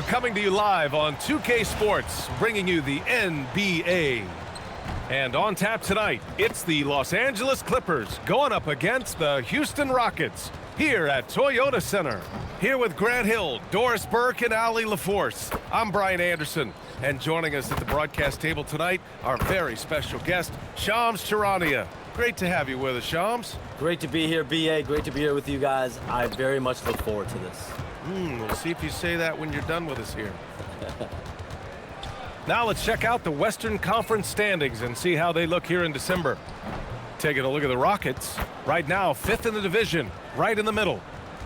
coming to you live on 2K Sports, bringing you the NBA. And on tap tonight, it's the Los Angeles Clippers going up against the Houston Rockets here at Toyota Center. Here with Grant Hill, Doris Burke, and Ali LaForce. I'm Brian Anderson, and joining us at the broadcast table tonight, our very special guest, Shams Charania. Great to have you with us, Shams. Great to be here, BA. Great to be here with you guys. I very much look forward to this. We'll see if you say that when you're done with us here. Now let's check out the Western Conference standings and see how they look here in December. Taking a look at the Rockets, right now 5th in the division, right in the middle.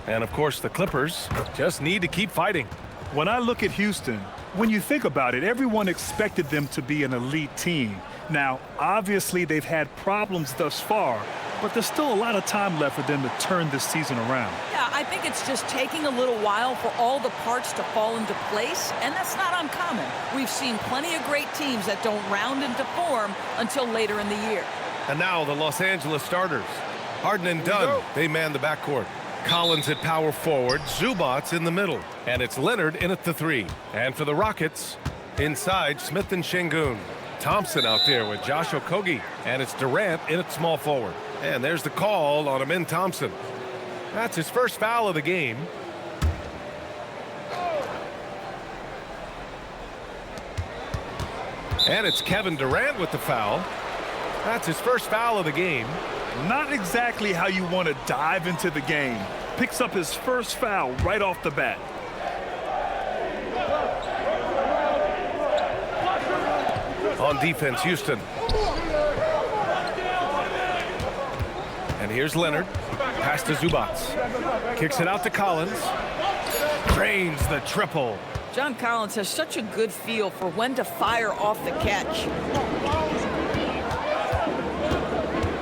And of course the Clippers just need to keep fighting. When I look at Houston, when you think about it, everyone expected them to be an elite team. Now, obviously they've had problems thus far, but there's still a lot of time left for them to turn this season around. Yeah, I think it's just taking a little while for all the parts to fall into place, and that's not uncommon. We've seen plenty of great teams that don't round into form until later in the year. And now the Los Angeles starters. Harden and Dunn, they man the backcourt. Collins at power forward, Zubac's in the middle, and it's Leonard in at the 3. And for the Rockets, inside Smith and Şengün. Thompson out there with Josh Okogie, and it's Durant in at small forward. And there's the call on Amin Thompson. That's his first foul of the game. And it's Kevin Durant with the foul. That's his first foul of the game. Not exactly how you want to dive into the game. Picks up his first foul right off the bat. On defense, Houston. And here's Leonard. Pass to Zubac. Kicks it out to Collins. Drains the triple. John Collins has such a good feel for when to fire off the catch.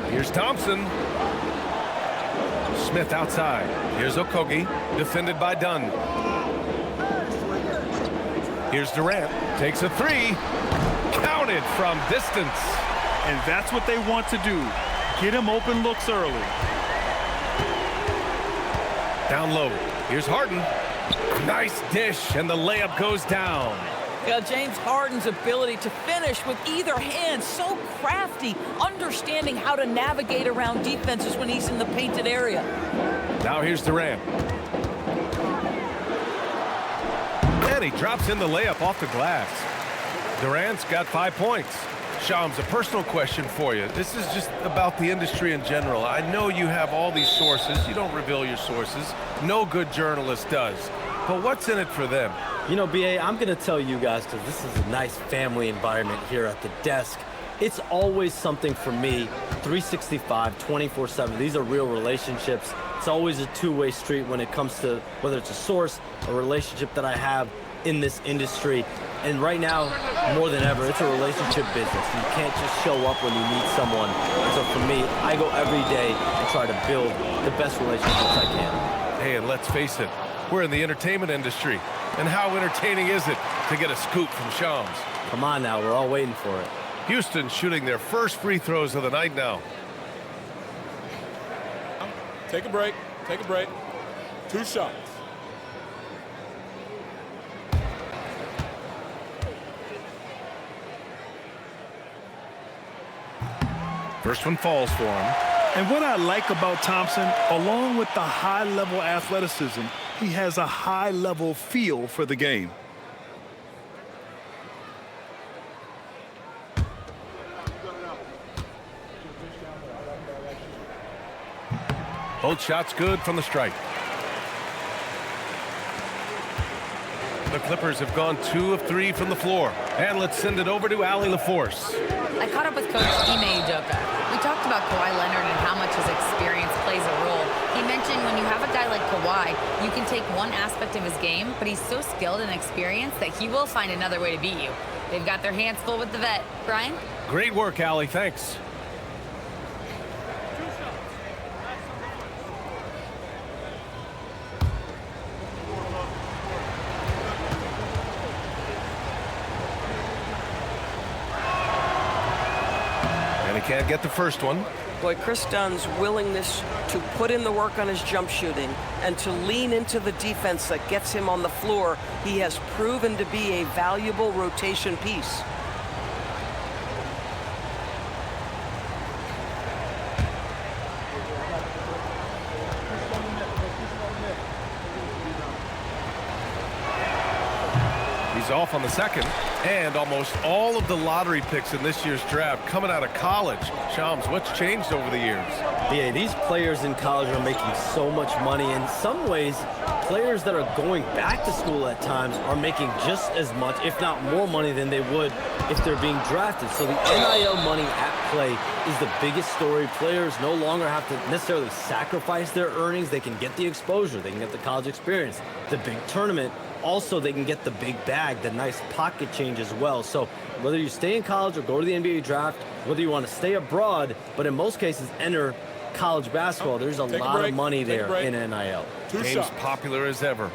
Here's Thompson. Smith outside. Here's Okogie, defended by Dunn. Here's Durant. Takes a 3. Counted from distance. And that's what they want to do. Get him open looks early. Down low. Here's Harden. Nice dish, and the layup goes down. Yeah, James Harden's ability to finish with either hand, so crafty, understanding how to navigate around defenses when he's in the painted area. Now here's Durant. And he drops in the layup off the glass. Durant's got 5 points. Shams, a personal question for you. This is just about the industry in general. I know you have all these sources. You don't reveal your sources. No good journalist does. But what's in it for them? You know, BA, I'm going to tell you guys, because this is a nice family environment here at the desk. It's always something for me, 365, 24/7. These are real relationships. It's always a two-way street when it comes to whether it's a source, a relationship that I have in this industry. And right now, more than ever, it's a relationship business. You can't just show up when you need someone. And so for me, I go every day and try to build the best relationships I can. Hey, and let's face it, we're in the entertainment industry. And how entertaining is it to get a scoop from Shams? Come on now, we're all waiting for it. Houston shooting their first free throws of the night now. Take a break. Take a break. 2 shots. First one falls for him. And what I like about Thompson, along with the high-level athleticism, he has a high-level feel for the game. Both shots good from the stripe. The Clippers have gone 2 of 3 from the floor. And let's send it over to Ali LaForce. I caught up with Coach Ime Udoka. We talked about Kawhi Leonard and how much his experience plays a role. He mentioned when you have a guy like Kawhi, you can take one aspect of his game, but he's so skilled and experienced that he will find another way to beat you. They've got their hands full with the vet. Brian? Great work, Ali. Thanks. And he can't get the first one. Boy, Chris Dunn's willingness to put in the work on his jump shooting and to lean into the defense that gets him on the floor, he has proven to be a valuable rotation piece. He's off on the second, and almost all of the lottery picks in this year's draft coming out of college. Shams, what's changed over the years? Yeah, these players in college are making so much money. In some ways, players that are going back to school at times are making just as much, if not more money than they would if they're being drafted. So the NIL money at play is the biggest story. Players no longer have to necessarily sacrifice their earnings. They can get the exposure. They can get the college experience, the big tournament. Also, they can get the big bag, the nice pocket change as well. So whether you stay in college or go to the NBA draft, whether you want to stay abroad, but in most cases enter college basketball, there's a lot of money there in NIL. Game's popular as ever.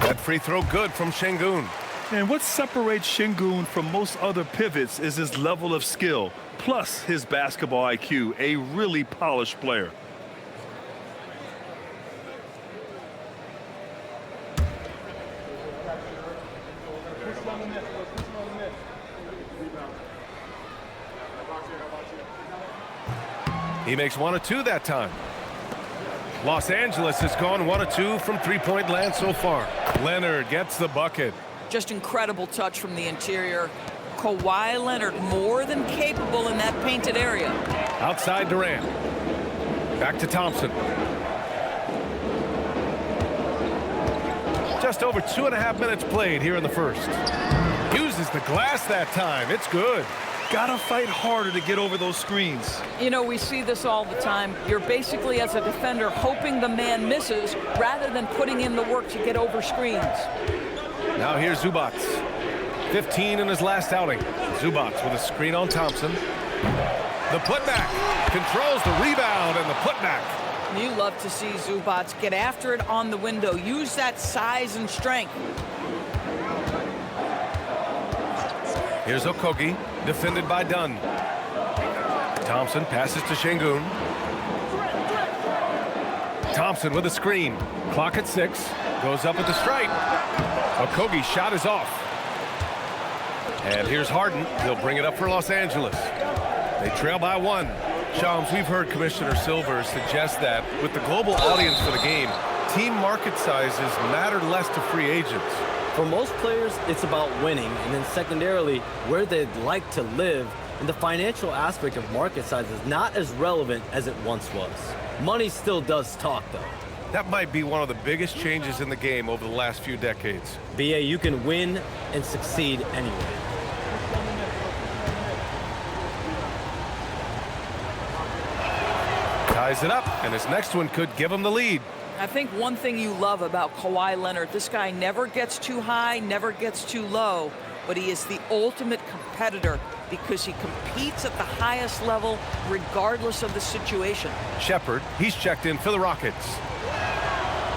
That free throw good from Şengün. And what separates Şengün from most other pivots is his level of skill, plus his basketball IQ, a really polished player. He makes 1 of 2 that time. Los Angeles has gone 1 of 2 from three-point land so far. Leonard gets the bucket. Just incredible touch from the interior. Kawhi Leonard more than capable in that painted area. Outside Durant. Back to Thompson. Just over 2.5 minutes played here in the first. Uses the glass that time. It's good. Gotta fight harder to get over those screens. You know, we see this all the time. You're basically, as a defender, hoping the man misses rather than putting in the work to get over screens. Now here's Zubac. 15 in his last outing. Zubac with a screen on Thompson. The putback. Controls the rebound and the putback. You love to see Zubac get after it on the window. Use that size and strength. Here's Okogie, defended by Dunn. Thompson passes to Şengün. Thompson with a screen. Clock at 6. Goes up with the stripe. Okogie's shot is off. And here's Harden. He'll bring it up for Los Angeles. They trail by 1. Shams, we've heard Commissioner Silver suggest that with the global audience for the game, team market sizes matter less to free agents. For most players, it's about winning, and then secondarily, where they'd like to live. And the financial aspect of market size is not as relevant as it once was. Money still does talk, though. That might be one of the biggest changes in the game over the last few decades. BA, you can win and succeed anyway. Ties it up, and his next one could give him the lead. I think one thing you love about Kawhi Leonard, this guy never gets too high, never gets too low, but he is the ultimate competitor because he competes at the highest level regardless of the situation. Shepherd, he's checked in for the Rockets.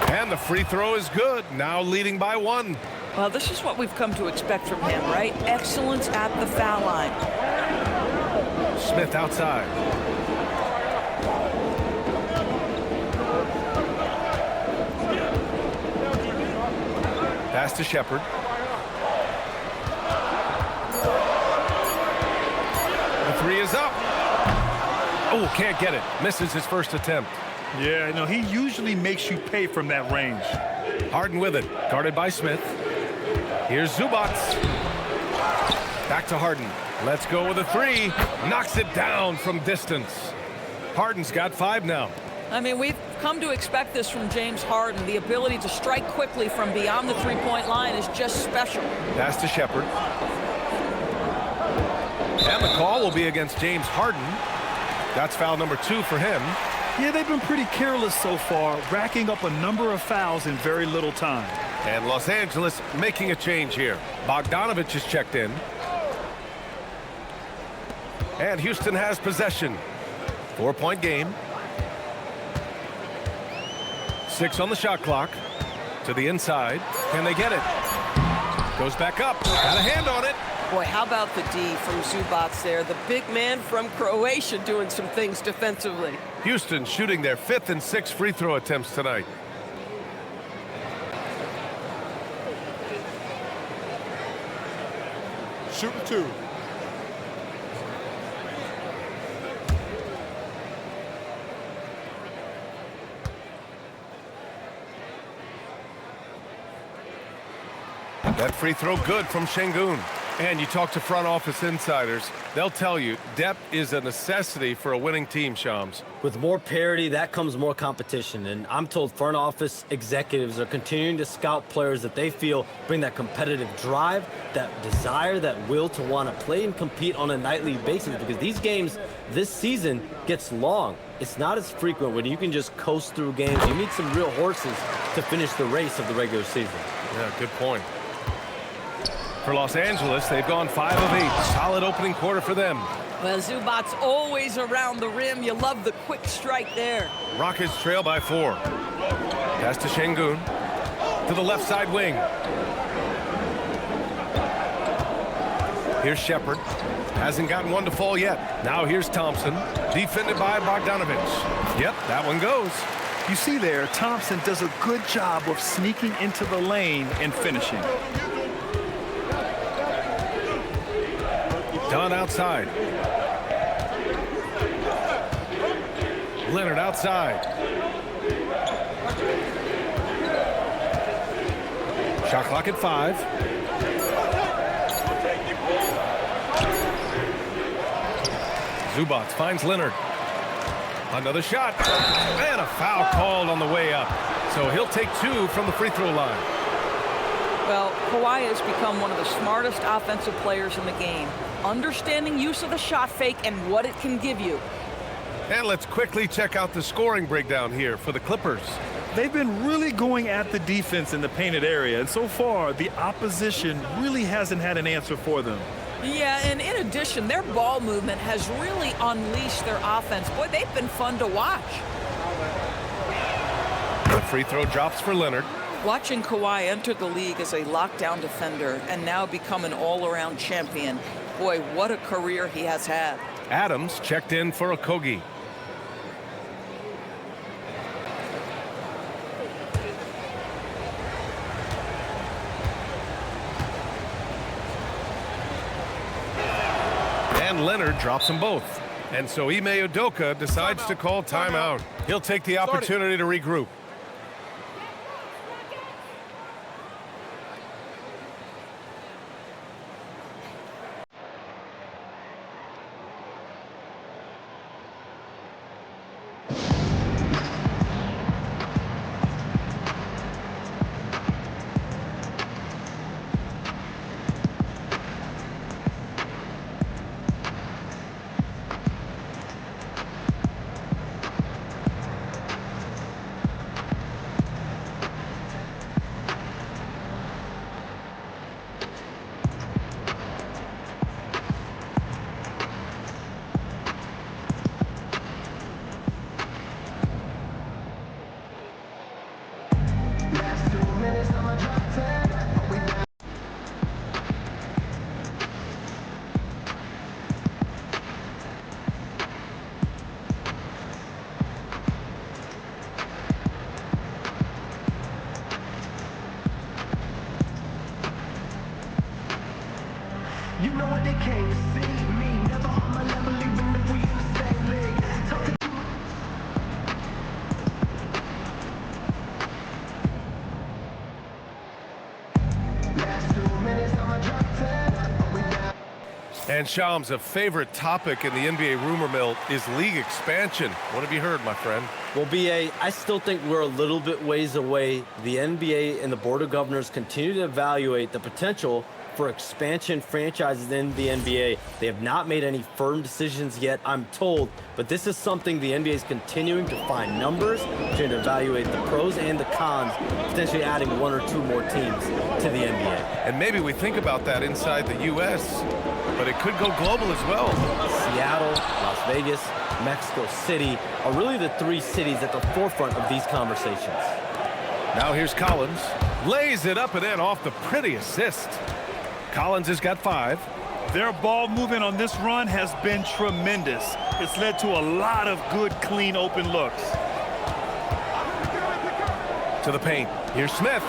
And the free throw is good, now leading by 1. Well, this is what we've come to expect from him, right? Excellence at the foul line. Smith outside. Pass to Shepherd. The 3 is up. Oh, can't get it. Misses his first attempt. Yeah, no, he usually makes you pay from that range. Harden with it, guarded by Smith. Here's Zubac. Back to Harden. Let's go with a 3. Knocks it down from distance. Harden's got 5 now. I mean, we've come to expect this from James Harden. The ability to strike quickly from beyond the three-point line is just special. Pass to Shepherd. And the call will be against James Harden. That's foul number 2 for him. Yeah, they've been pretty careless so far, racking up a number of fouls in very little time. And Los Angeles making a change here. Bogdanovich is checked in. And Houston has possession. 4-point game. 6 on the shot clock. To the inside. Can they get it? Goes back up. Got a hand on it. Boy, how about the D from Zubac there? The big man from Croatia doing some things defensively. Houston shooting their 5th and 6th free throw attempts tonight. Shooting 2. That free throw good from Şengün. And you talk to front office insiders, they'll tell you depth is a necessity for a winning team, Shams. With more parity, that comes more competition. And I'm told front office executives are continuing to scout players that they feel bring that competitive drive, that desire, that will to want to play and compete on a nightly basis. Because these games this season gets long. It's not as frequent when you can just coast through games. You need some real horses to finish the race of the regular season. Yeah, good point. For Los Angeles, they've gone 5 of 8. Solid opening quarter for them. Well, Zubac's always around the rim. You love the quick strike there. Rockets trail by 4. Pass to Şengün. To the left side wing. Here's Shepard. Hasn't gotten one to fall yet. Now here's Thompson. Defended by Bogdanovic. Yep, that one goes. You see there, Thompson does a good job of sneaking into the lane and finishing. Dunn outside. Leonard outside. Shot clock at 5. Zubac finds Leonard. Another shot. And a foul called on the way up. So he'll take 2 from the free throw line. Well, Kawhi has become one of the smartest offensive players in the game, understanding use of the shot fake and what it can give you. And let's quickly check out the scoring breakdown here for the Clippers. They've been really going at the defense in the painted area, and so far, the opposition really hasn't had an answer for them. Yeah, and in addition, their ball movement has really unleashed their offense. Boy, they've been fun to watch. The free throw drops for Leonard. Watching Kawhi enter the league as a lockdown defender and now become an all-around champion, boy, what a career he has had. Adams checked in for Okogie. And Leonard drops them both. And so Ime Udoka decides to call timeout. He'll take the opportunity to regroup. You know what they came to see me, never on my level, even if we in the same league. Last 2 minutes, I'ma drop 10. And Shams, a favorite topic in the NBA rumor mill is league expansion. What have you heard, my friend? Well, BA, I still think we're a little bit ways away. The NBA and the Board of Governors continue to evaluate the potential for expansion franchises in the NBA. They have not made any firm decisions yet, I'm told, but this is something the NBA is continuing to find numbers, trying to evaluate the pros and the cons, potentially adding 1 or 2 more teams to the NBA. And maybe we think about that inside the U.S., but it could go global as well. Seattle, Las Vegas, Mexico City are really the 3 cities at the forefront of these conversations. Now here's Collins. Lays it up and in off the pretty assist. Collins has got 5. Their ball movement on this run has been tremendous. It's led to a lot of good, clean, open looks. To the paint. Here's Smith.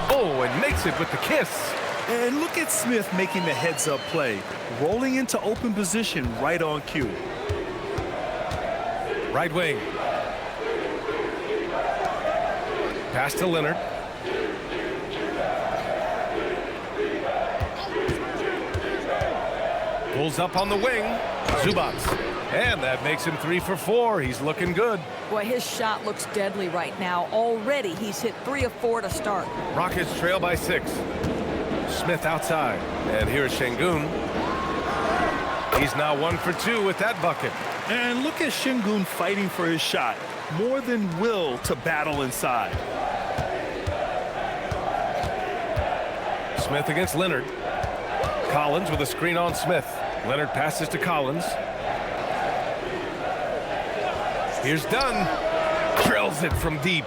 Oh, and makes it with the kiss. And look at Smith making the heads-up play, rolling into open position right on cue. Right wing. Pass to Leonard. Pulls up on the wing. Zubac. And that makes him 3 for 4. He's looking good. Boy, his shot looks deadly right now. Already he's hit 3 of 4 to start. Rockets trail by 6. Smith outside. And here's Şengün. He's now 1 for 2 with that bucket. And look at Şengün fighting for his shot. More than will to battle inside. Smith against Leonard. Collins with a screen on Smith. Leonard passes to Collins. Here's Dunn. Drills it from deep.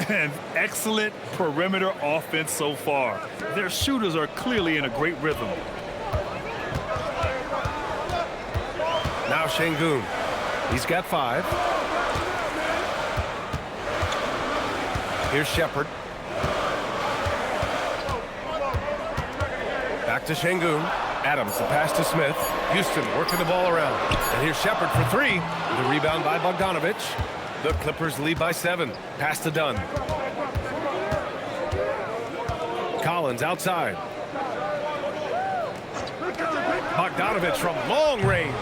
And excellent perimeter offense so far. Their shooters are clearly in a great rhythm. Now Şengün. He's got 5. Here's Shepard. Back to Şengün. Adams, the pass to Smith. Houston working the ball around. And here's Shepard for 3. The rebound by Bogdanovic. The Clippers lead by 7. Pass to Dunn. Collins outside. Bogdanovic from long range.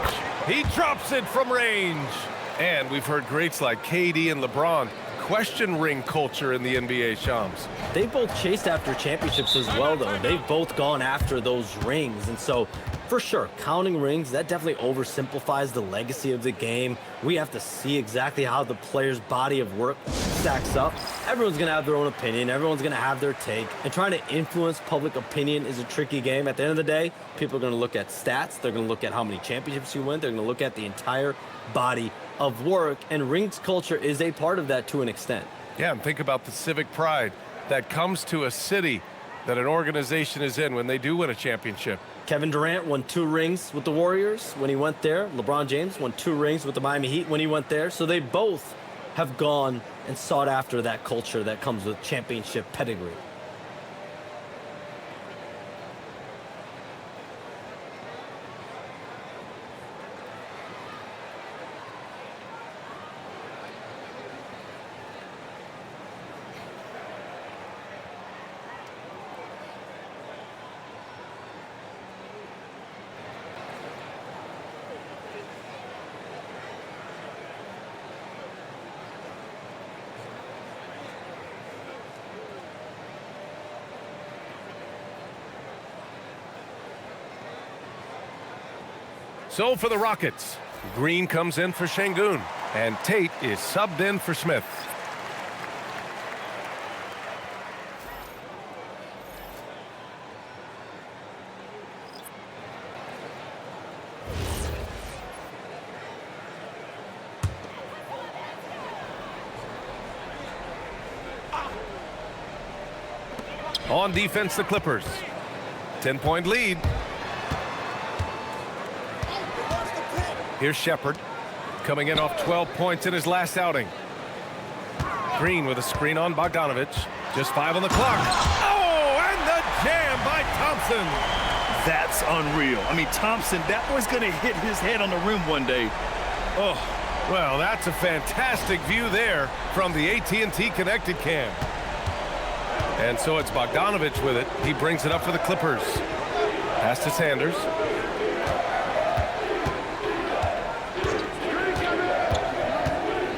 He drops it from range. And we've heard greats like KD and LeBron question ring culture in the NBA, Shams. They both chased after championships as well, though. They've both gone after those rings. And so, for sure, counting rings, that definitely oversimplifies the legacy of the game. We have to see exactly how the player's body of work stacks up. Everyone's going to have their own opinion. Everyone's going to have their take. And trying to influence public opinion is a tricky game. At the end of the day, people are going to look at stats. They're going to look at how many championships you win. They're going to look at the entire body of work. And rings culture is a part of that to an extent. Yeah, and think about the civic pride that comes to a city that an organization is in when they do win a championship. Kevin Durant won 2 rings with the Warriors when he went there. LeBron James won 2 rings with the Miami Heat when he went there. So they both have gone and sought after that culture that comes with championship pedigree. So for the Rockets, Green comes in for Şengün, and Tate is subbed in for Smith. On defense, the Clippers. 10-point lead. Here's Shepard, coming in off 12 points in his last outing. Green with a screen on Bogdanovic. Just 5 on the clock. Oh, and the jam by Thompson. That's unreal. I mean, Thompson, that boy's going to hit his head on the rim one day. Oh, well, that's a fantastic view there from the AT&T Connected Cam. And so it's Bogdanovic with it. He brings it up for the Clippers. Pass to Sanders.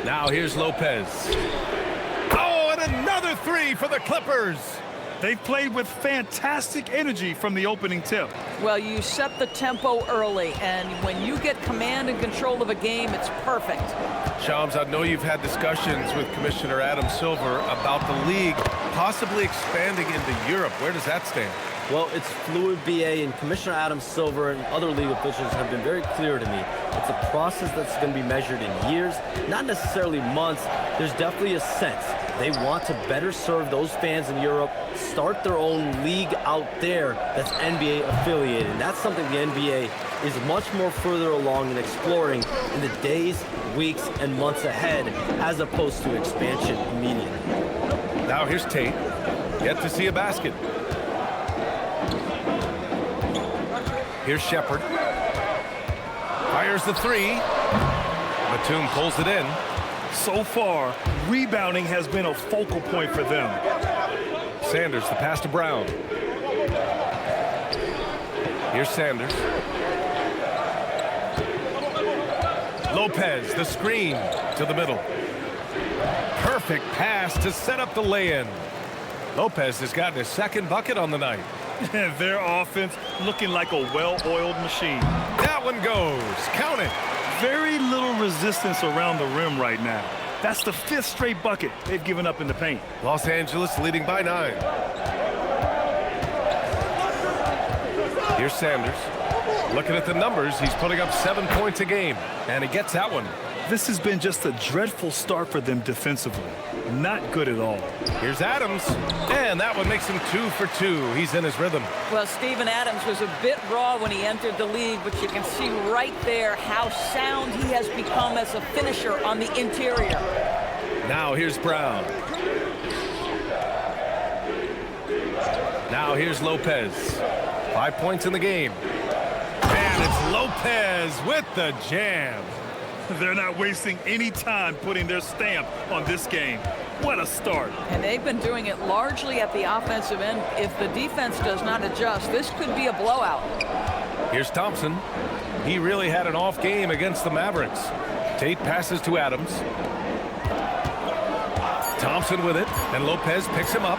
Now here's Lopez. Oh, and another 3 for the Clippers. They played with fantastic energy from the opening tip. Well, you set the tempo early, and when you get command and control of a game, it's perfect. Shams, I know you've had discussions with Commissioner Adam Silver about the league possibly expanding into Europe. Where does that stand? Well, it's fluid, BA, and Commissioner Adam Silver and other league officials have been very clear to me. It's a process that's going to be measured in years, not necessarily months. There's definitely a sense They want to better serve those fans in Europe, start their own league out there that's NBA affiliated. And that's something the NBA is much more further along in exploring in the days, weeks, and months ahead, as opposed to expansion immediately. Now here's Tate. Yet to see a basket. Here's Shepherd. Fires the three. Batum pulls it in. So far, rebounding has been a focal point for them. Sanders, the pass to Brown. Here's Sanders. Lopez, the screen to the middle. Perfect pass to set up the lay-in. Lopez has gotten his second bucket on the night. Their offense looking like a well-oiled machine. That one goes. Count it. Very little resistance around the rim right now. That's the 5th straight bucket they've given up in the paint. Los Angeles leading by 9. Here's Sanders. Looking at the numbers, he's putting up 7 points a game, and he gets that one. This has been just a dreadful start for them defensively. Not good at all. Here's Adams, and that one makes him 2 for 2. He's in his rhythm. Well, Steven Adams was a bit raw when he entered the league, but you can see right there how sound he has become as a finisher on the interior. Now here's Brown. Now here's Lopez. 5 points in the game. And it's Lopez with the jam. They're not wasting any time putting their stamp on this game. What a start. And they've been doing it largely at the offensive end. If the defense does not adjust, this could be a blowout. Here's Thompson. He really had an off game against the Mavericks. Tate passes to Adams. Thompson with it, and Lopez picks him up.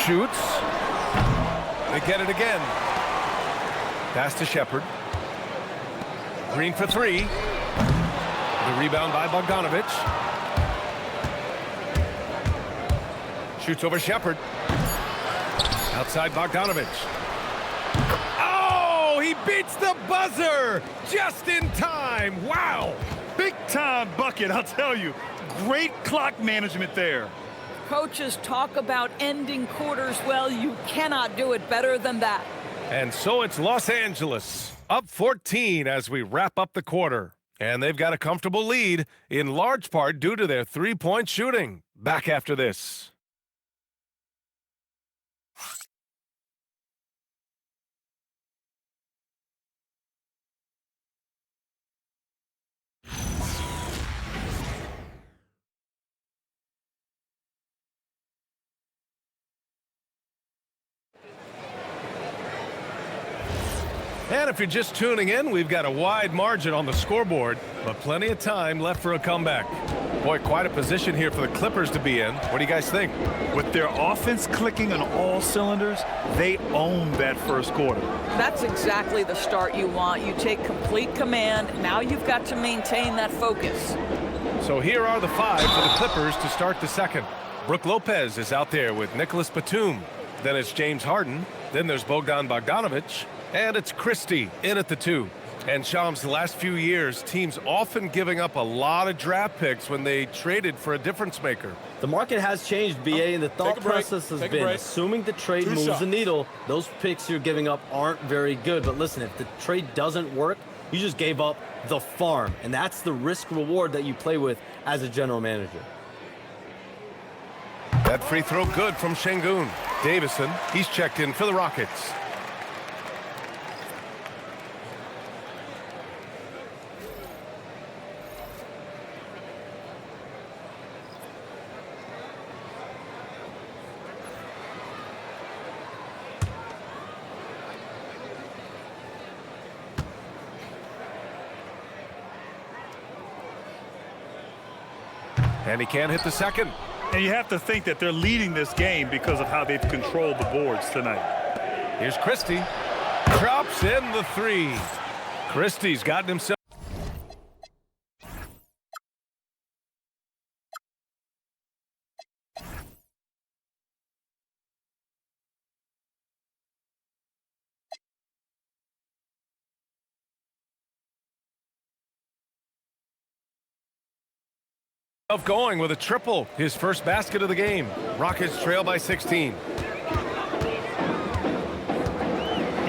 Shoots. They get it again. Pass to Shepherd. Green for 3. The rebound by Bogdanovic. Shoots over Shepherd. Outside Bogdanovic. Oh, he beats the buzzer just in time. Wow. Big time bucket, I'll tell you. Great clock management there. Coaches talk about ending quarters well. You cannot do it better than that. And so it's Los Angeles up 14 as we wrap up the quarter. And they've got a comfortable lead, in large part due to their three-point shooting. Back after this. And if you're just tuning in, we've got a wide margin on the scoreboard, but plenty of time left for a comeback. Boy, quite a position here for the Clippers to be in. What do you guys think? With their offense clicking on all cylinders, they own that first quarter. That's exactly the start you want. You take complete command. Now you've got to maintain that focus. So here are the 5 for the Clippers to start the second. Brook Lopez is out there with Nicholas Batum. Then it's James Harden. Then there's Bogdan Bogdanovic. And it's Christie in at the 2. And Shams, the last few years, teams often giving up a lot of draft picks when they traded for a difference maker. The market has changed, BA, and the thought process has been, assuming the trade moves the needle, those picks you're giving up aren't very good. But listen, if the trade doesn't work, you just gave up the farm. And that's the risk-reward that you play with as a general manager. That free throw good from Şengün. Davison, he's checked in for the Rockets. And he can't hit the second. And you have to think that they're leading this game because of how they've controlled the boards tonight. Here's Christie. Drops in the 3. Christie's gotten himself. Going with a triple, his first basket of the game. Rockets trail by 16.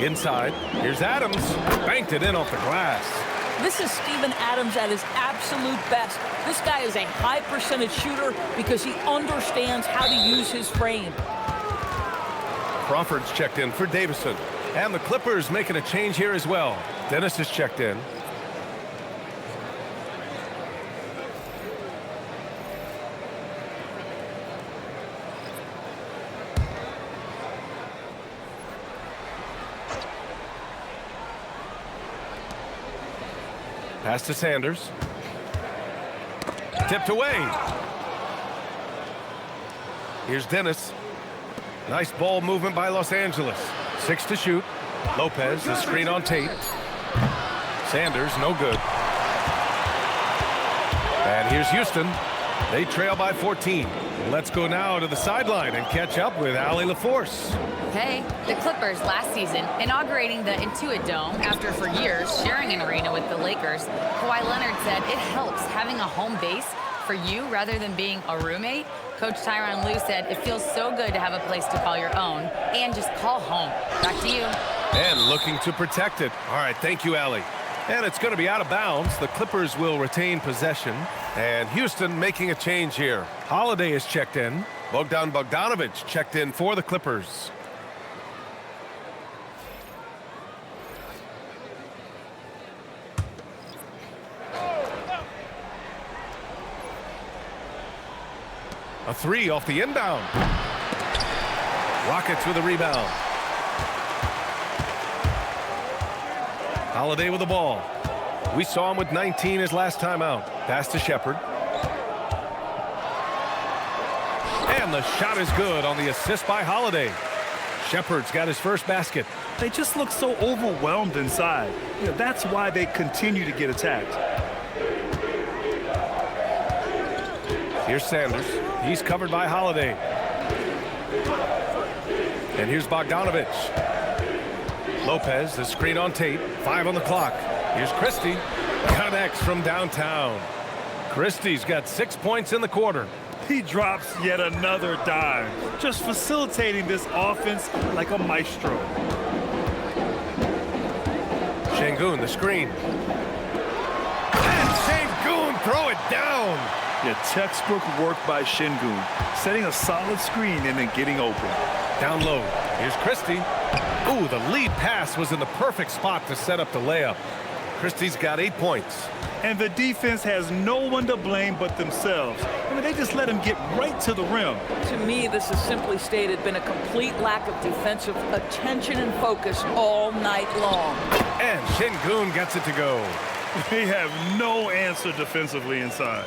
Inside, here's Adams. Banked it in off the glass. This is Steven Adams at his absolute best. This guy is a high percentage shooter because he understands how to use his frame. Crawford's checked in for Davison. And the Clippers making a change here as well. Dennis is checked in. Pass to Sanders. Tipped away. Here's Dennis. Nice ball movement by Los Angeles. 6 to shoot. Lopez, the screen on Tate. Sanders, no good. And here's Houston. They trail by 14. Let's go now to the sideline and catch up with Allie LaForce. Hey, the Clippers last season inaugurating the Intuit Dome after for years sharing an arena with the Lakers. Kawhi Leonard said it helps having a home base for you rather than being a roommate. Coach Tyronn Lue said it feels so good to have a place to call your own and just call home. Back to you. And looking to protect it. All right, thank you, Allie. And it's going to be out of bounds. The Clippers will retain possession. And Houston making a change here. Holiday is checked in. Bogdan Bogdanovic checked in for the Clippers. A 3 off the inbound. Rockets with a rebound. Holiday with the ball. We saw him with 19 his last time out. Pass to Shepherd. And the shot is good on the assist by Holiday. Shepherd's got his first basket. They just look so overwhelmed inside. You know, that's why they continue to get attacked. Here's Sanders. He's covered by Holiday. And here's Bogdanovic. Lopez, the screen on Tate. 5 on the clock. Here's Christie. Connects from downtown. Christie's got 6 points in the quarter. He drops yet another dime, just facilitating this offense like a maestro. Şengün, the screen. And Şengün, throw it down. Yeah, textbook work by Şengün, setting a solid screen and then getting open. Down low. Here's Christie. Ooh, the lead pass was in the perfect spot to set up the layup. Christie's got 8 points. And the defense has no one to blame but themselves. I mean, they just let him get right to the rim. To me, this has simply stated been a complete lack of defensive attention and focus all night long. And Şengün gets it to go. They have no answer defensively inside.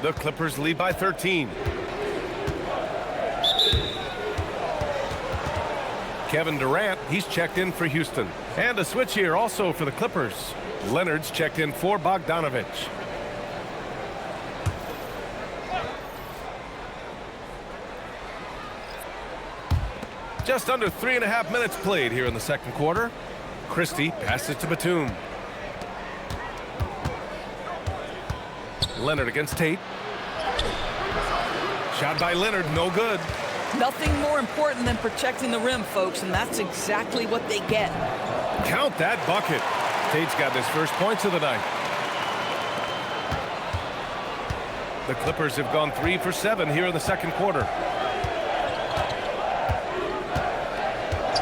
The Clippers lead by 13. Kevin Durant, he's checked in for Houston. And a switch here also for the Clippers. Leonard's checked in for Bogdanovic. Just under 3.5 minutes played here in the second quarter. Christie passes to Batum. Leonard against Tate. Shot by Leonard, no good. Nothing more important than protecting the rim, folks, and that's exactly what they get. Count that bucket. Tate's got his first points of the night. The Clippers have gone 3 for 7 here in the second quarter.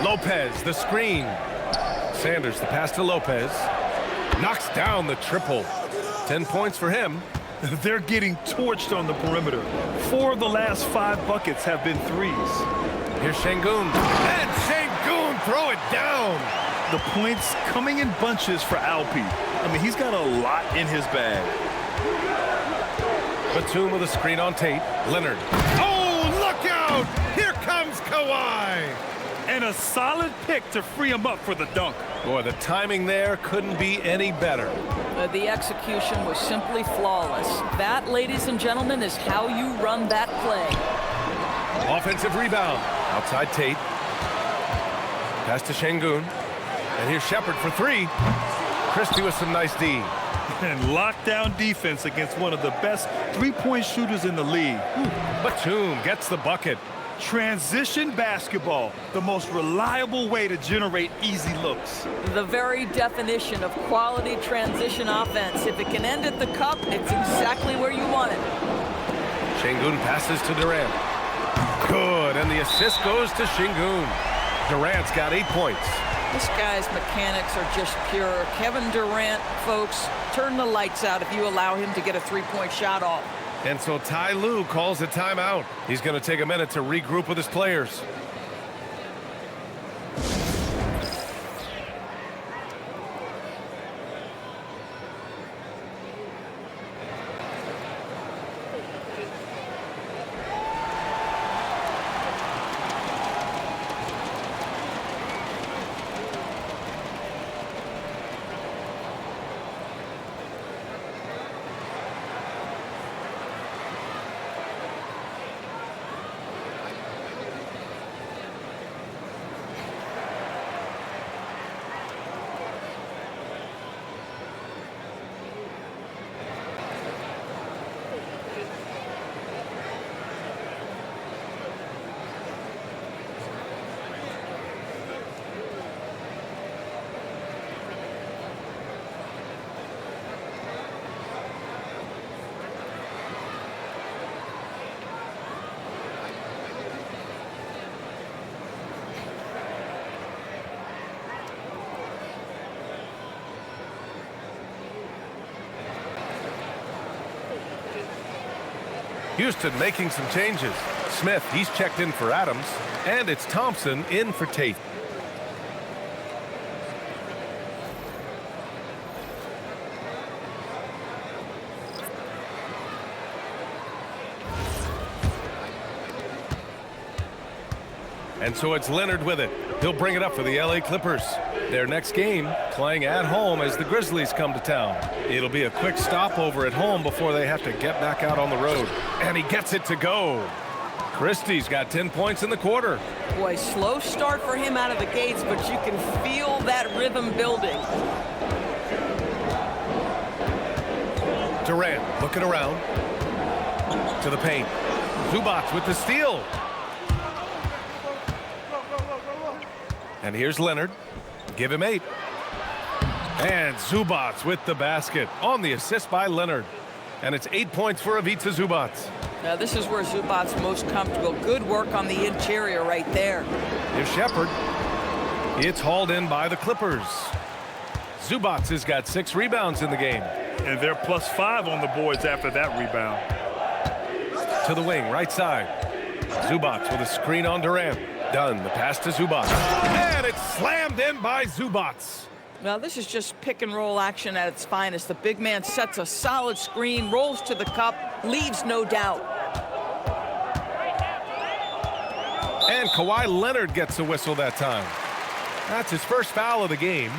Lopez, the screen. Sanders, the pass to Lopez. Knocks down the triple. 10 points for him. They're getting torched on the perimeter. 4 of the last 5 buckets have been threes. Here's Şengün. And Şengün, throw it down. The points coming in bunches for Alpi. I mean, he's got a lot in his bag. Batum with a screen on Tate. Leonard. Oh, look out! Here comes Kawhi. And a solid pick to free him up for the dunk. Boy, the timing there couldn't be any better. The execution was simply flawless. That, ladies and gentlemen, is how you run that play. Offensive rebound. Outside Tate. Pass to Şengün. And here's Shepherd for 3. Christie with some nice D. And lockdown defense against one of the best three-point shooters in the league. Batum gets the bucket. Transition basketball, the most reliable way to generate easy looks. The very definition of quality transition offense. If it can end at the cup, it's exactly where you want it. Şengün passes to Durant. Good, and the assist goes to Şengün. Durant's got 8 points. This guy's mechanics are just pure. Kevin Durant, folks, turn the lights out if you allow him to get a three-point shot off. And so Ty Lue calls a timeout. He's going to take a minute to regroup with his players. Houston making some changes. Smith, he's checked in for Adams, and it's Thompson in for Tate. And so it's Leonard with it. He'll bring it up for the LA Clippers. Their next game playing at home as the Grizzlies come to town. It'll be a quick stopover at home before they have to get back out on the road. And he gets it to go. Christie's got 10 points in the quarter. Boy, slow start for him out of the gates, but you can feel that rhythm building. Durant looking around to the paint. Zubac with the steal. And here's Leonard. Give him 8. And Zubac with the basket on the assist by Leonard. And it's 8 points for Ivica Zubac. Now this is where Zubac's most comfortable. Good work on the interior right there. Here's Shepherd. It's hauled in by the Clippers. Zubac has got 6 rebounds in the game. And they're +5 on the boards after that rebound. To the wing, right side. Zubac with a screen on Durant. Done. The pass to Zubac. And it's slammed in by Zubac. Now this is just pick and roll action at its finest. The big man sets a solid screen, rolls to the cup, leaves no doubt. And Kawhi Leonard gets a whistle that time. That's his first foul of the game.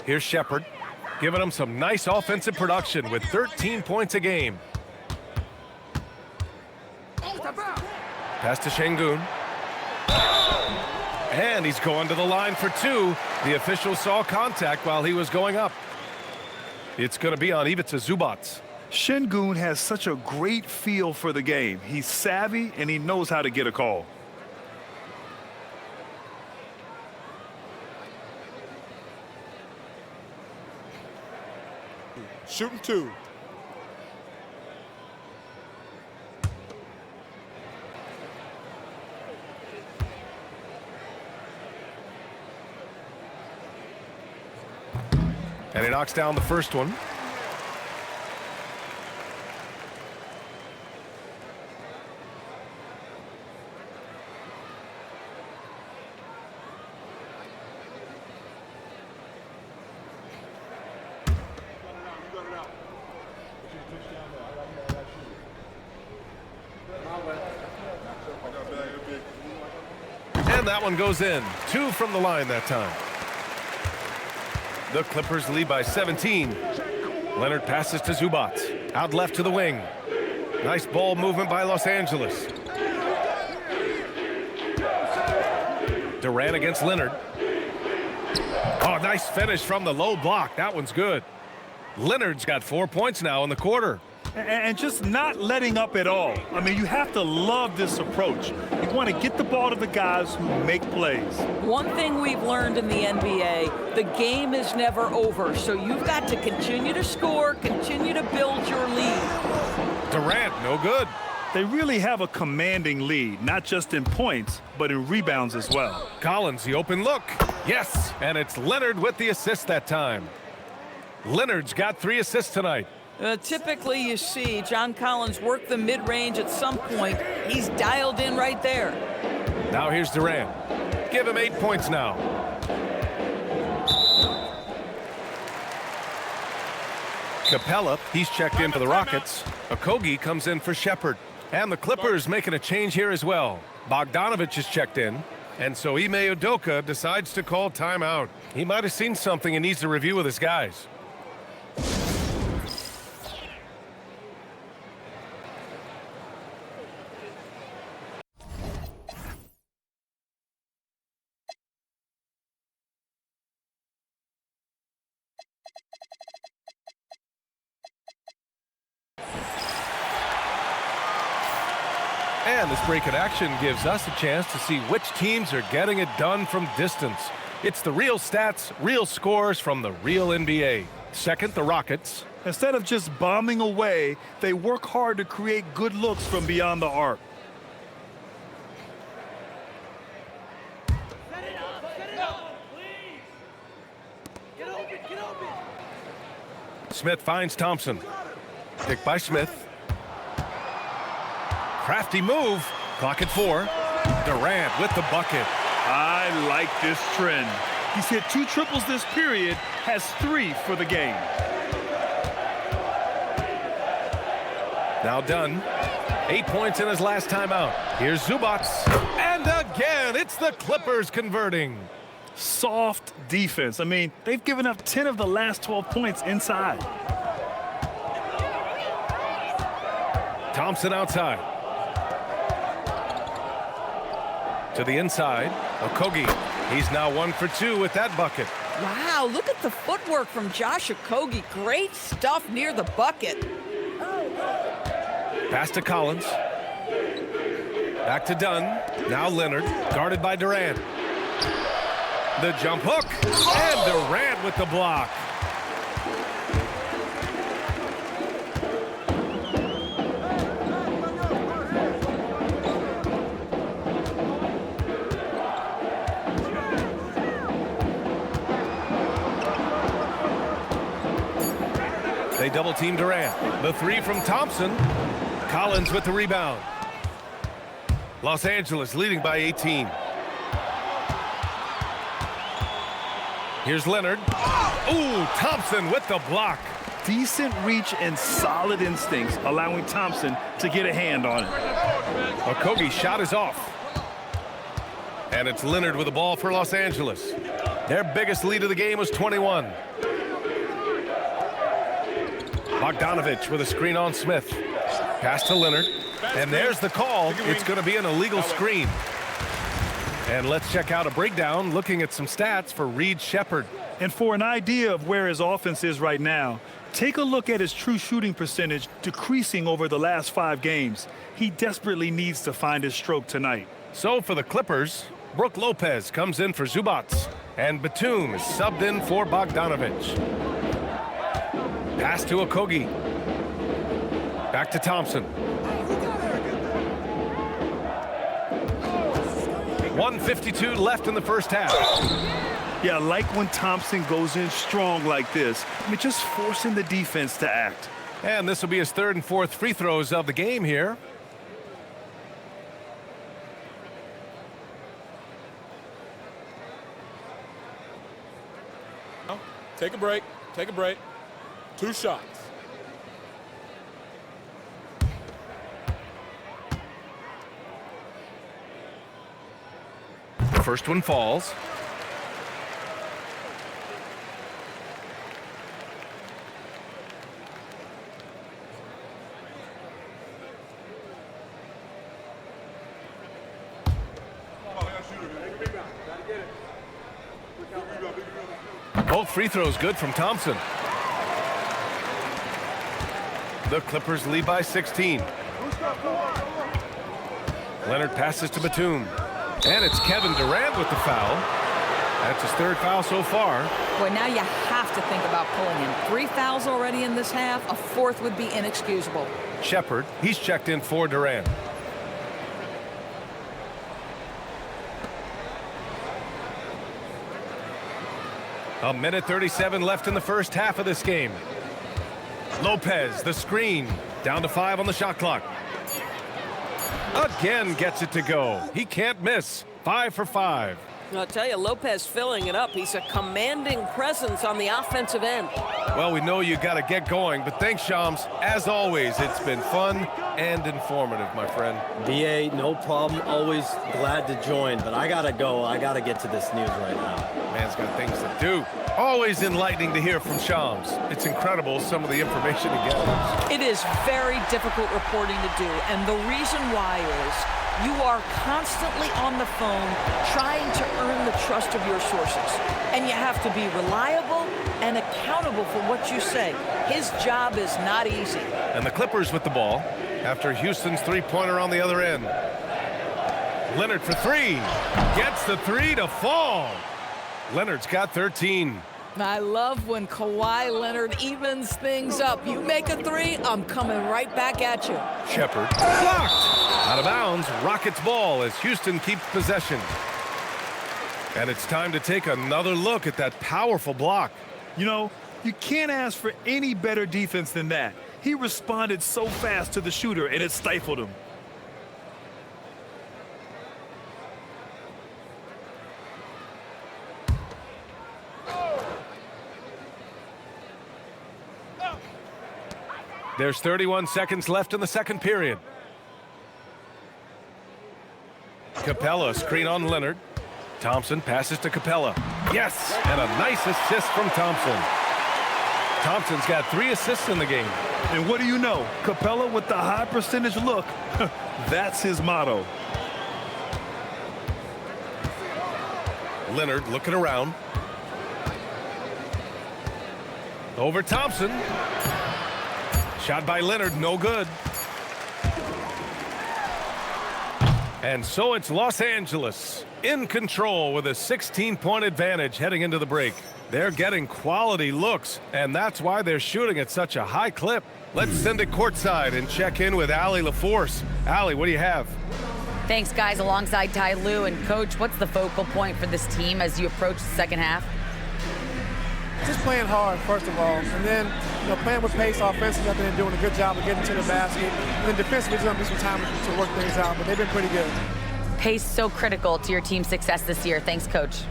Here's Shepherd, giving him some nice offensive production with 13 points a game. Pass to Şengün. And he's going to the line for 2. The official saw contact while he was going up. It's going to be on Ivica Zubac. Şengün has such a great feel for the game. He's savvy and he knows how to get a call. Shooting 2. And he knocks down the first one. And that one goes in. 2 from the line that time. The Clippers lead by 17. Leonard passes to Zubac. Out left to the wing. Nice ball movement by Los Angeles. Durant against Leonard. Oh, nice finish from the low block. That one's good. Leonard's got 4 points now in the quarter. And just not letting up at all. I mean, you have to love this approach. You want to get the ball to the guys who make plays. One thing we've learned in the NBA, the game is never over, so you've got to continue to score, continue to build your lead. Durant, no good. They really have a commanding lead, not just in points, but in rebounds as well. Collins, the open look. Yes, and it's Leonard with the assist that time. Leonard's got 3 assists tonight. Typically, you see John Collins work the mid-range at some point. He's dialed in right there. Now here's Durant. Give him 8 points now. Capella, he's checked in for the Rockets. Okogie comes in for Shepherd. And the Clippers making a change here as well. Bogdanovich is checked in. And so Ime Udoka decides to call timeout. He might have seen something and needs to review with his guys. And this break in action gives us a chance to see which teams are getting it done from distance. It's the real stats, real scores from the real NBA. Second, the Rockets. Instead of just bombing away, they work hard to create good looks from beyond the arc. Smith finds Thompson. Pick by Smith. Crafty move. Clock at 4. Durant with the bucket. I like this trend. He's hit 2 triples this period, has 3 for the game. Now done. 8 points in his last timeout. Here's Zubac. And again, it's the Clippers converting. Soft defense. I mean, they've given up 10 of the last 12 points inside. Thompson outside. To the inside. Okogie. He's now 1 for 2 with that bucket. Wow, look at the footwork from Josh Okogie. Great stuff near the bucket. Pass to Collins. Back to Dunn. Now Leonard, guarded by Durant. The jump hook. And Durant with the block. They double-team Durant. The 3 from Thompson. Collins with the rebound. Los Angeles leading by 18. Here's Leonard. Ooh, Thompson with the block. Decent reach and solid instincts, allowing Thompson to get a hand on it. Okogie's shot is off. And it's Leonard with the ball for Los Angeles. Their biggest lead of the game was 21. Bogdanovich with a screen on Smith. Pass to Leonard. And there's the call. It's going to be an illegal screen. And let's check out a breakdown looking at some stats for Reed Shepherd. And for an idea of where his offense is right now, take a look at his true shooting percentage decreasing over the last 5 games. He desperately needs to find his stroke tonight. So for the Clippers, Brook Lopez comes in for Zubac. And Batum is subbed in for Bogdanovich. Pass to Okogie. Back to Thompson. 1:52 left in the first half. Yeah, I like when Thompson goes in strong like this. I mean, just forcing the defense to act. And this will be his 3rd and 4th free throws of the game here. Take a break. Take a break. 2 shots. The first one falls. Both free throws good from Thompson. The Clippers lead by 16. Leonard passes to Batum. And it's Kevin Durant with the foul. That's his third foul so far. Boy, now you have to think about pulling him. 3 fouls already in this half. A 4th would be inexcusable. Shepard, he's checked in for Durant. A minute 37 left in the first half of this game. Lopez, the screen. Down to 5 on the shot clock. Again gets it to go. He can't miss. 5 for 5. I'll tell you, Lopez filling it up. He's a commanding presence on the offensive end. Well, we know you got to get going, but thanks, Shams. As always, it's been fun and informative, my friend. BA, no problem. Always glad to join, but I got to go. I got to get to this news right now. Man's got things to do. Always enlightening to hear from Shams. It's incredible some of the information he gets. It is very difficult reporting to do, and the reason why is you are constantly on the phone trying to earn the trust of your sources. And you have to be reliable and accountable for what you say. His job is not easy. And the Clippers with the ball after Houston's three-pointer on the other end. Leonard for 3. Gets the 3 to fall. Leonard's got 13. I love when Kawhi Leonard evens things up. You make a 3, I'm coming right back at you. Shepard blocked. Out of bounds, Rockets ball as Houston keeps possession. And it's time to take another look at that powerful block. You know, you can't ask for any better defense than that. He responded so fast to the shooter, and it stifled him. There's 31 seconds left in the second period. Capella screen on Leonard. Thompson passes to Capella. Yes, and a nice assist from Thompson. Thompson's got 3 assists in the game. And what do you know? Capella with the high percentage look. That's his motto. Leonard looking around. Over Thompson. Shot by Leonard, no good. And so it's Los Angeles in control with a 16-point advantage heading into the break. They're getting quality looks, and that's why they're shooting at such a high clip. Let's send it courtside and check in with Allie LaForce. Allie, what do you have? Thanks, guys, alongside Ty Lue. And, Coach, what's the focal point for this team as you approach the second half? Just playing hard, first of all, and then playing with pace offensively. I've been doing a good job of getting to the basket. And then defensively, there's going to be some time to work things out, but they've been pretty good. Pace so critical to your team's success this year. Thanks, Coach.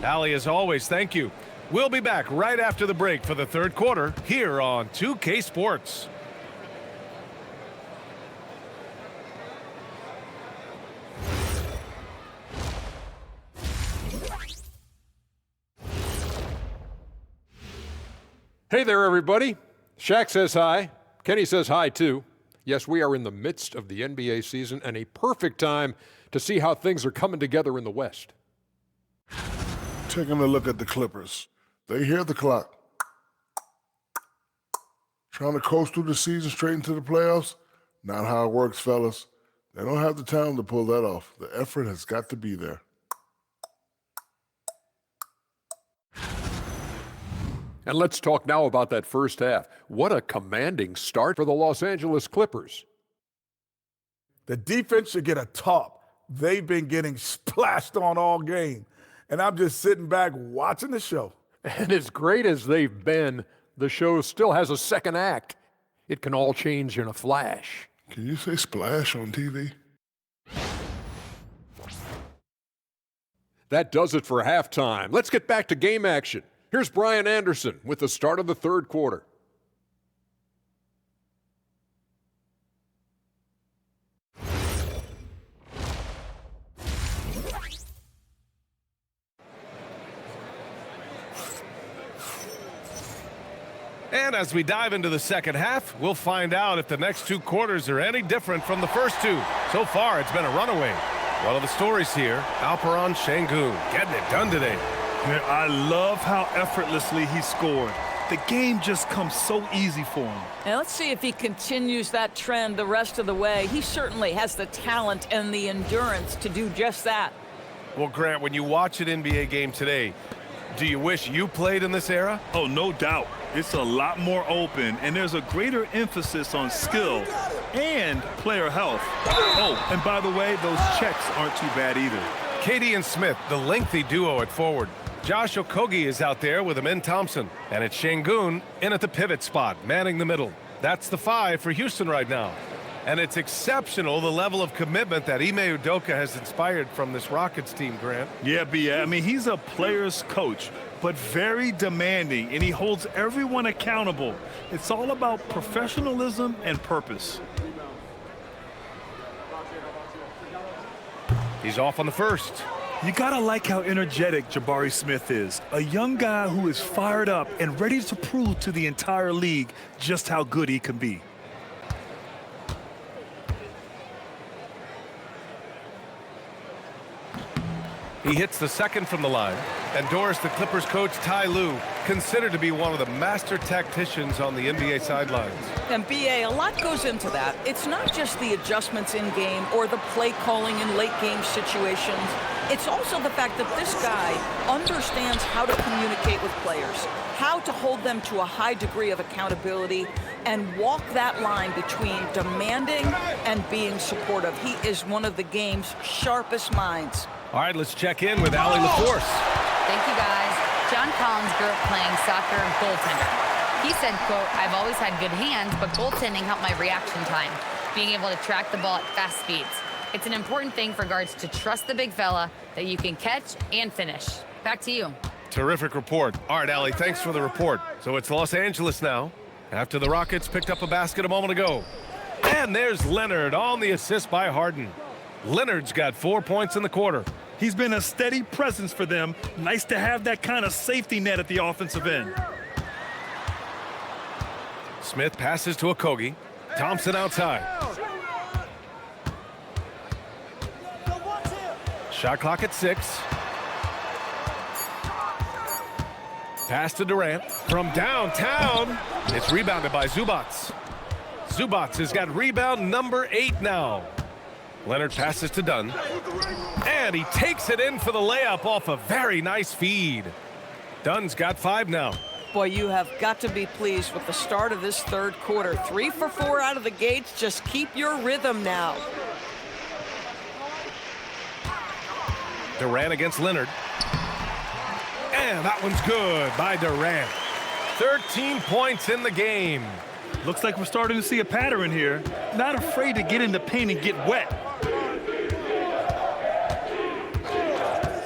Allie, as always, thank you. We'll be back right after the break for the third quarter here on 2K Sports. Hey there, everybody. Shaq says hi. Kenny says hi, too. Yes, we are in the midst of the NBA season and a perfect time to see how things are coming together in the West. Taking a look at the Clippers. They hear the clock. Trying to coast through the season straight into the playoffs? Not how it works, fellas. They don't have the talent to pull that off. The effort has got to be there. And let's talk now about that first half. What a commanding start for the Los Angeles Clippers. The defense should get a top. They've been getting splashed on all game. And I'm just sitting back watching the show. And as great as they've been, the show still has a second act. It can all change in a flash. Can you say splash on TV? That does it for halftime. Let's get back to game action. Here's Brian Anderson with the start of the third quarter. And as we dive into the second half, we'll find out if the next 2 quarters are any different from the first 2. So far, it's been a runaway. One of the stories here, Alperon Şengün getting it done today. Man, I love how effortlessly he scored. The game just comes so easy for him. Now let's see if he continues that trend the rest of the way. He certainly has the talent and the endurance to do just that. Well, Grant, when you watch an NBA game today, do you wish you played in this era? Oh, no doubt. It's a lot more open, and there's a greater emphasis on skill and player health. Oh, and by the way, those checks aren't too bad either. KD and Smith, the lengthy duo at forward. Josh Okogie is out there with Amin Thompson. And it's Şengün in at the pivot spot, manning the middle. That's the 5 for Houston right now. And it's exceptional, the level of commitment that Ime Udoka has inspired from this Rockets team, Grant. Yeah, B.A. I mean, he's a player's coach, but very demanding, and he holds everyone accountable. It's all about professionalism and purpose. He's off on the first. You gotta like how energetic Jabari Smith is. A young guy who is fired up and ready to prove to the entire league just how good he can be. He hits the second from the line. And Doris, the Clippers coach, Ty Lue, considered to be one of the master tacticians on the NBA sidelines. And B.A., a lot goes into that. It's not just the adjustments in game or the play calling in late game situations. It's also the fact that this guy understands how to communicate with players, how to hold them to a high degree of accountability, and walk that line between demanding and being supportive. He is one of the game's sharpest minds. All right, let's check in with Allie LaForce. Thank you, guys. John Collins grew up playing soccer and goaltender. He said, quote, "I've always had good hands, but goaltending helped my reaction time, being able to track the ball at fast speeds. It's an important thing for guards to trust the big fella that you can catch and finish." Back to you. Terrific report. All right, Allie, thanks for the report. So it's Los Angeles now, after the Rockets picked up a basket a moment ago. And there's Leonard on the assist by Harden. Leonard's got 4 points in the quarter. He's been a steady presence for them. Nice to have that kind of safety net at the offensive end. Smith passes to Okogie. Thompson outside. Shot clock at 6. Pass to Durant from downtown. It's rebounded by Zubac. Zubac has got rebound number 8 now. Leonard passes to Dunn. And he takes it in for the layup off a very nice feed. Dunn's got 5 now. Boy, you have got to be pleased with the start of this third quarter. 3 for 4 out of the gates. Just keep your rhythm now. Durant against Leonard. And that one's good by Durant. 13 points in the game. Looks like we're starting to see a pattern here. Not afraid to get in the paint and get wet.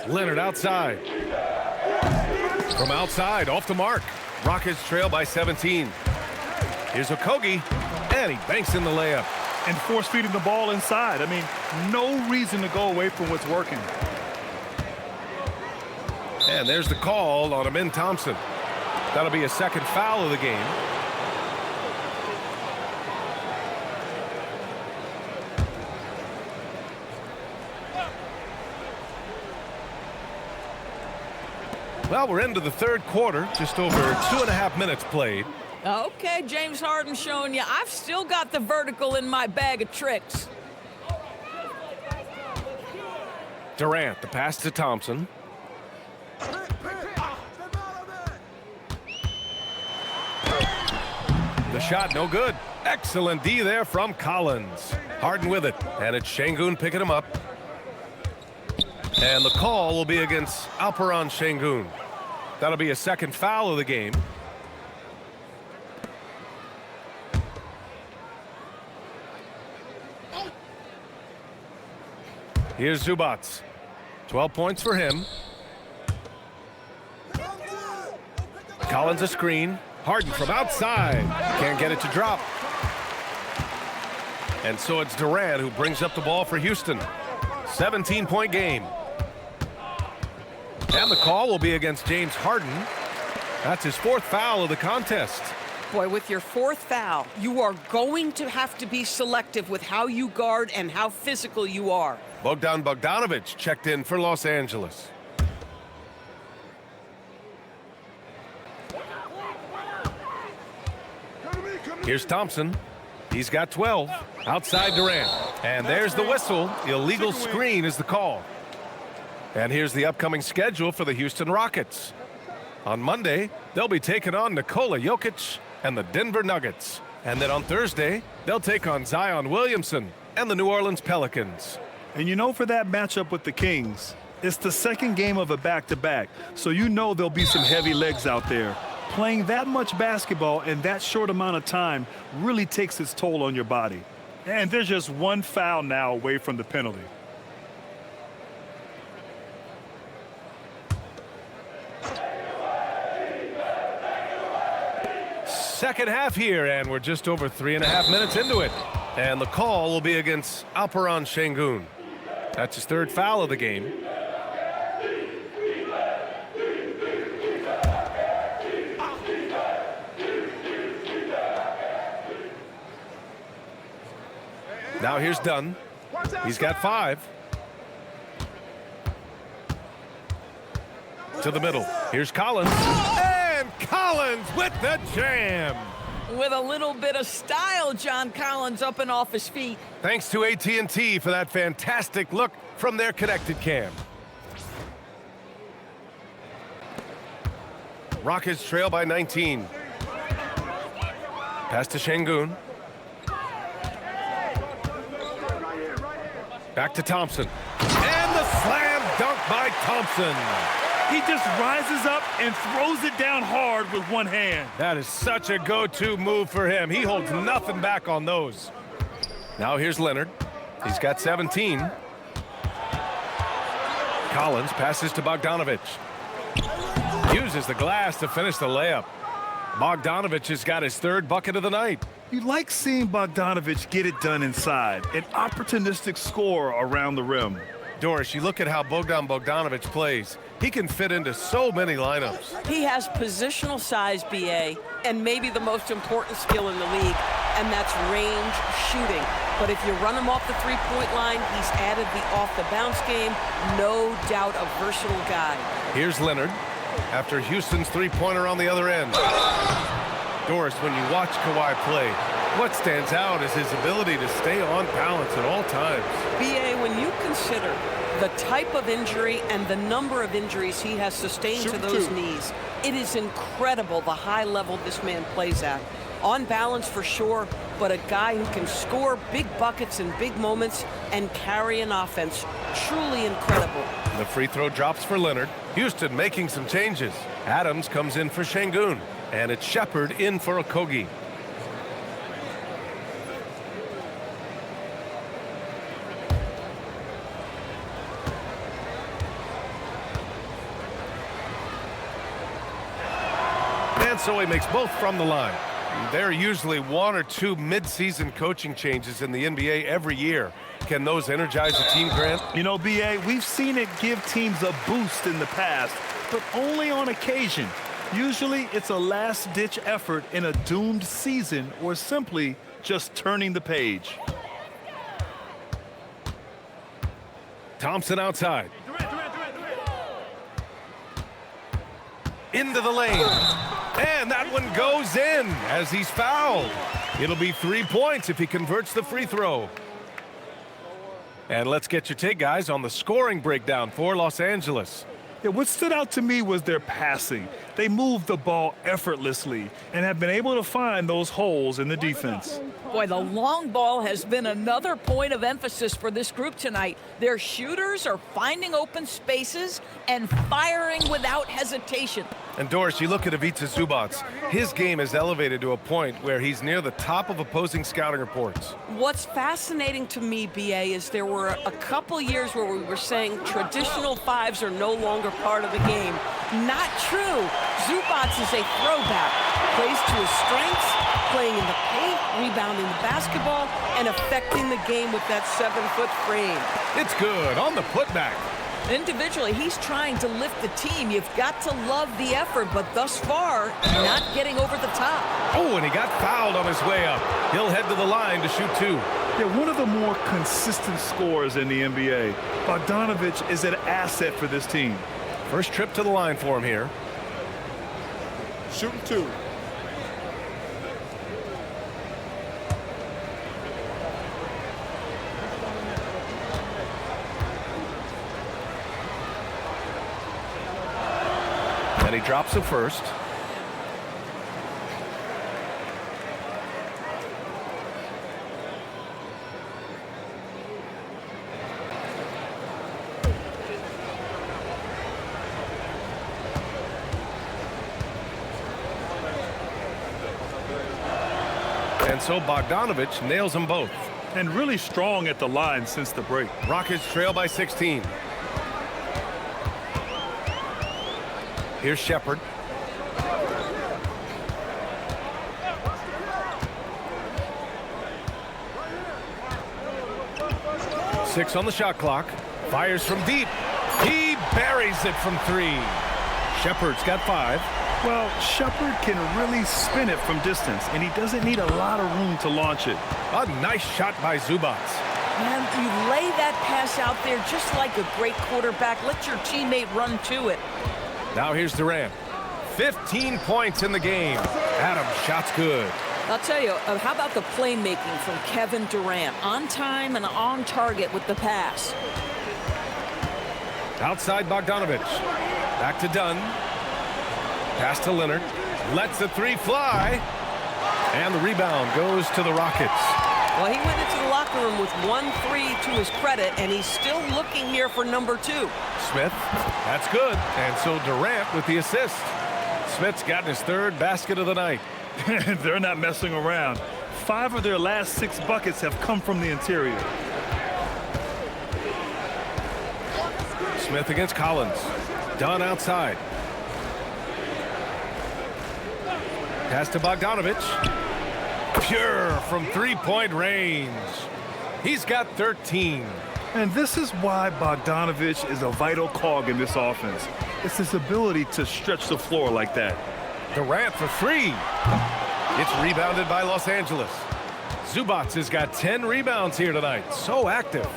Leonard outside. From outside, off the mark. Rockets trail by 17. Here's Okogie, and he banks in the layup. And force feeding the ball inside. I mean, no reason to go away from what's working. And there's the call on Amin Thompson. That'll be a second foul of the game. Well, we're into the third quarter, just over 2.5 minutes played. Okay, James Harden showing you I've still got the vertical in my bag of tricks. Durant, the pass to Thompson. The shot, no good. Excellent D there from Collins. Harden with it, and it's Şengün picking him up. And the call will be against Alperen Şengün. That'll be a second foul of the game. Here's Zubac. 12 points for him. Collins a screen. Harden from outside. Can't get it to drop. And so it's Durant who brings up the ball for Houston. 17-point game. And the call will be against James Harden. That's his 4th foul of the contest. Boy, with your 4th foul, you are going to have to be selective with how you guard and how physical you are. Bogdan Bogdanović checked in for Los Angeles. Here's Thompson. He's got 12. Outside Durant. And there's the whistle. Illegal screen is the call. And here's the upcoming schedule for the Houston Rockets. On Monday, they'll be taking on Nikola Jokic and the Denver Nuggets. And then on Thursday, they'll take on Zion Williamson and the New Orleans Pelicans. And you know, for that matchup with the Kings, it's the second game of a back-to-back, so you know there'll be some heavy legs out there. Playing that much basketball in that short amount of time really takes its toll on your body. And there's just one foul now away from the penalty. Second half here, and we're just over 3.5 minutes into it. And the call will be against Alperen Şengün. That's his third foul of the game. Now here's Dunn. He's got 5. To the middle. Here's Collins. And Collins with the jam. With a little bit of style, John Collins up and off his feet. Thanks to AT&T for that fantastic look from their connected cam. Rockets trail by 19. Pass to Şengün. Back to Thompson. And the slam dunk by Thompson. He just rises up and throws it down hard with one hand. That is such a go-to move for him. He holds nothing back on those. Now here's Leonard. He's got 17. Collins passes to Bogdanovic. Uses the glass to finish the layup. Bogdanovic has got his third bucket of the night. You like seeing Bogdanovic get it done inside, an opportunistic scorer around the rim. Doris, you look at how Bogdanovic plays. He can fit into so many lineups. He has positional size, BA, and maybe the most important skill in the league, and that's range shooting. But if you run him off the three-point line, he's added the off-the-bounce game. No doubt a versatile guy. Here's Leonard after Houston's three-pointer on the other end. Doris, when you watch Kawhi play, what stands out is his ability to stay on balance at all times. BA, when you consider the type of injury and the number of injuries he has sustained to those knees, it is incredible the high level this man plays at. On balance for sure, but a guy who can score big buckets in big moments and carry an offense. Truly incredible. The free throw drops for Leonard. Houston making some changes. Adams comes in for Şengün, and it's Shepherd in for Okogie. And so he makes both from the line. There are usually 1 or 2 mid-season coaching changes in the NBA every year. Can those energize a team, Grant? You know, BA, we've seen it give teams a boost in the past, but only on occasion. Usually it's a last-ditch effort in a doomed season or simply just turning the page. Thompson outside. Into the lane. And that one goes in as he's fouled. It'll be 3 points if he converts the free throw. And let's get your take, guys, on the scoring breakdown for Los Angeles. Yeah, what stood out to me was their passing. They moved the ball effortlessly and have been able to find those holes in the defense. Boy, the long ball has been another point of emphasis for this group tonight. Their shooters are finding open spaces and firing without hesitation. And Doris, you look at Ivica Zubac. His game is elevated to a point where he's near the top of opposing scouting reports. What's fascinating to me, BA, is there were a couple years where we were saying traditional fives are no longer part of the game. Not true. Zubac is a throwback. Plays to his strengths, playing in the paint, rebounding the basketball, and affecting the game with that 7-foot frame. It's good on the putback. Individually, he's trying to lift the team. You've got to love the effort, but thus far, not getting over the top. Oh, and he got fouled on his way up. He'll head to the line to shoot 2. Yeah, one of the more consistent scorers in the NBA. Bogdanovic is an asset for this team. First trip to the line for him here. Shooting 2. And he drops it first. And so Bogdanovich nails them both. And really strong at the line since the break. Rockets trail by 16. Here's Shepard. Six on the shot clock. Fires from deep. He buries it from three. Shepard's got 5. Well, Shepard can really spin it from distance, and he doesn't need a lot of room to launch it. A nice shot by Zubac. Man, you lay that pass out there just like a great quarterback. Let your teammate run to it. Now here's Durant. 15 points in the game. Adams, shot's good. I'll tell you, how about the playmaking from Kevin Durant? On time and on target with the pass. Outside Bogdanovich. Back to Dunn. Pass to Leonard. Lets the 3 fly. And the rebound goes to the Rockets. Well, he went into the locker room with 1-3 to his credit, and he's still looking here for number 2. Smith, that's good. And so Durant with the assist. Smith's gotten his 3rd basket of the night. They're not messing around. 5 of their last 6 buckets have come from the interior. Smith against Collins. Dunn outside. Pass to Bogdanovich. Pure from 3-point range. He's got 13. And this is why Bogdanovich is a vital cog in this offense. It's his ability to stretch the floor like that. Durant for 3. It's rebounded by Los Angeles. Zubac has got 10 rebounds here tonight. So active.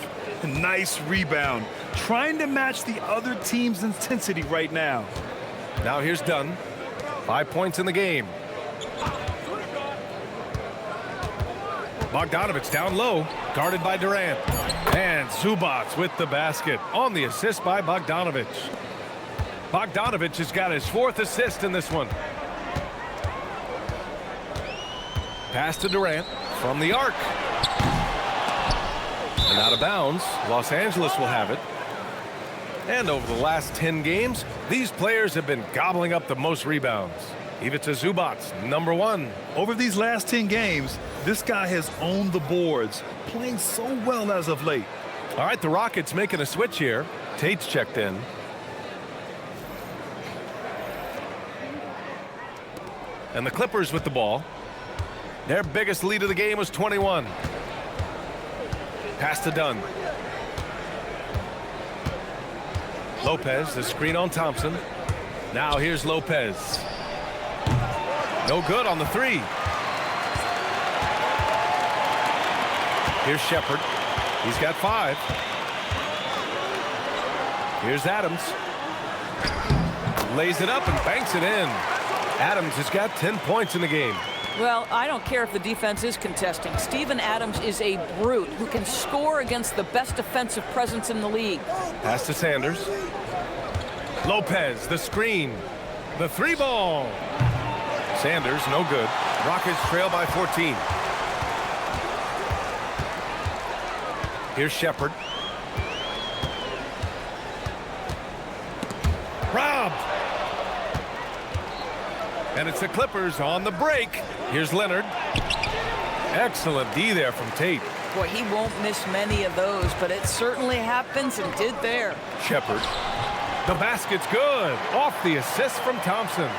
Nice rebound. Trying to match the other team's intensity right now. Now here's Dunn. 5 points in the game. Bogdanovich down low, guarded by Durant. And Zubac with the basket on the assist by Bogdanovich. Bogdanovich has got his 4th assist in this one. Pass to Durant from the arc. And out of bounds, Los Angeles will have it. And over the last 10 games, these players have been gobbling up the most rebounds. Ivica Zubac, number 1. Over these last 10 games, this guy has owned the boards, playing so well as of late. All right, the Rockets making a switch here. Tate's checked in. And the Clippers with the ball. Their biggest lead of the game was 21. Pass to Dunn. Lopez, the screen on Thompson. Now here's Lopez. No good on the 3. Here's Shepard. He's got 5. Here's Adams. Lays it up and banks it in. Adams has got 10 points in the game. Well, I don't care if the defense is contesting. Steven Adams is a brute who can score against the best defensive presence in the league. Pass to Sanders. Lopez, the screen. The 3 ball. Sanders, no good. Rockets trail by 14. Here's Shepard. Robbed. And it's the Clippers on the break. Here's Leonard. Excellent D there from Tate. Boy, he won't miss many of those, but it certainly happens and did there. Shepard. The basket's good. Off the assist from Thompson.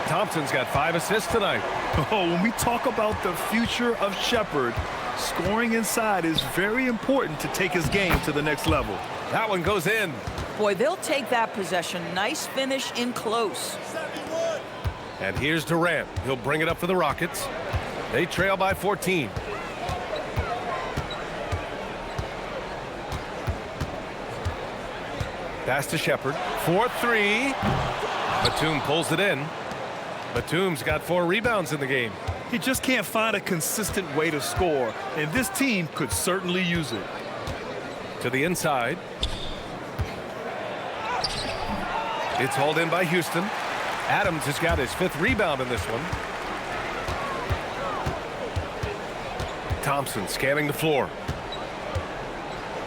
Thompson's got 5 assists tonight. Oh, when we talk about the future of Shepard, scoring inside is very important to take his game to the next level. That one goes in. Boy, they'll take that possession. Nice finish in close. And here's Durant. He'll bring it up for the Rockets. They trail by 14. Pass to Shepard. 4-3. Batum pulls it in. Batum's got 4 rebounds in the game. He just can't find a consistent way to score, and this team could certainly use it. To the inside. It's hauled in by Houston. Adams has got his 5th rebound in this one. Thompson scanning the floor.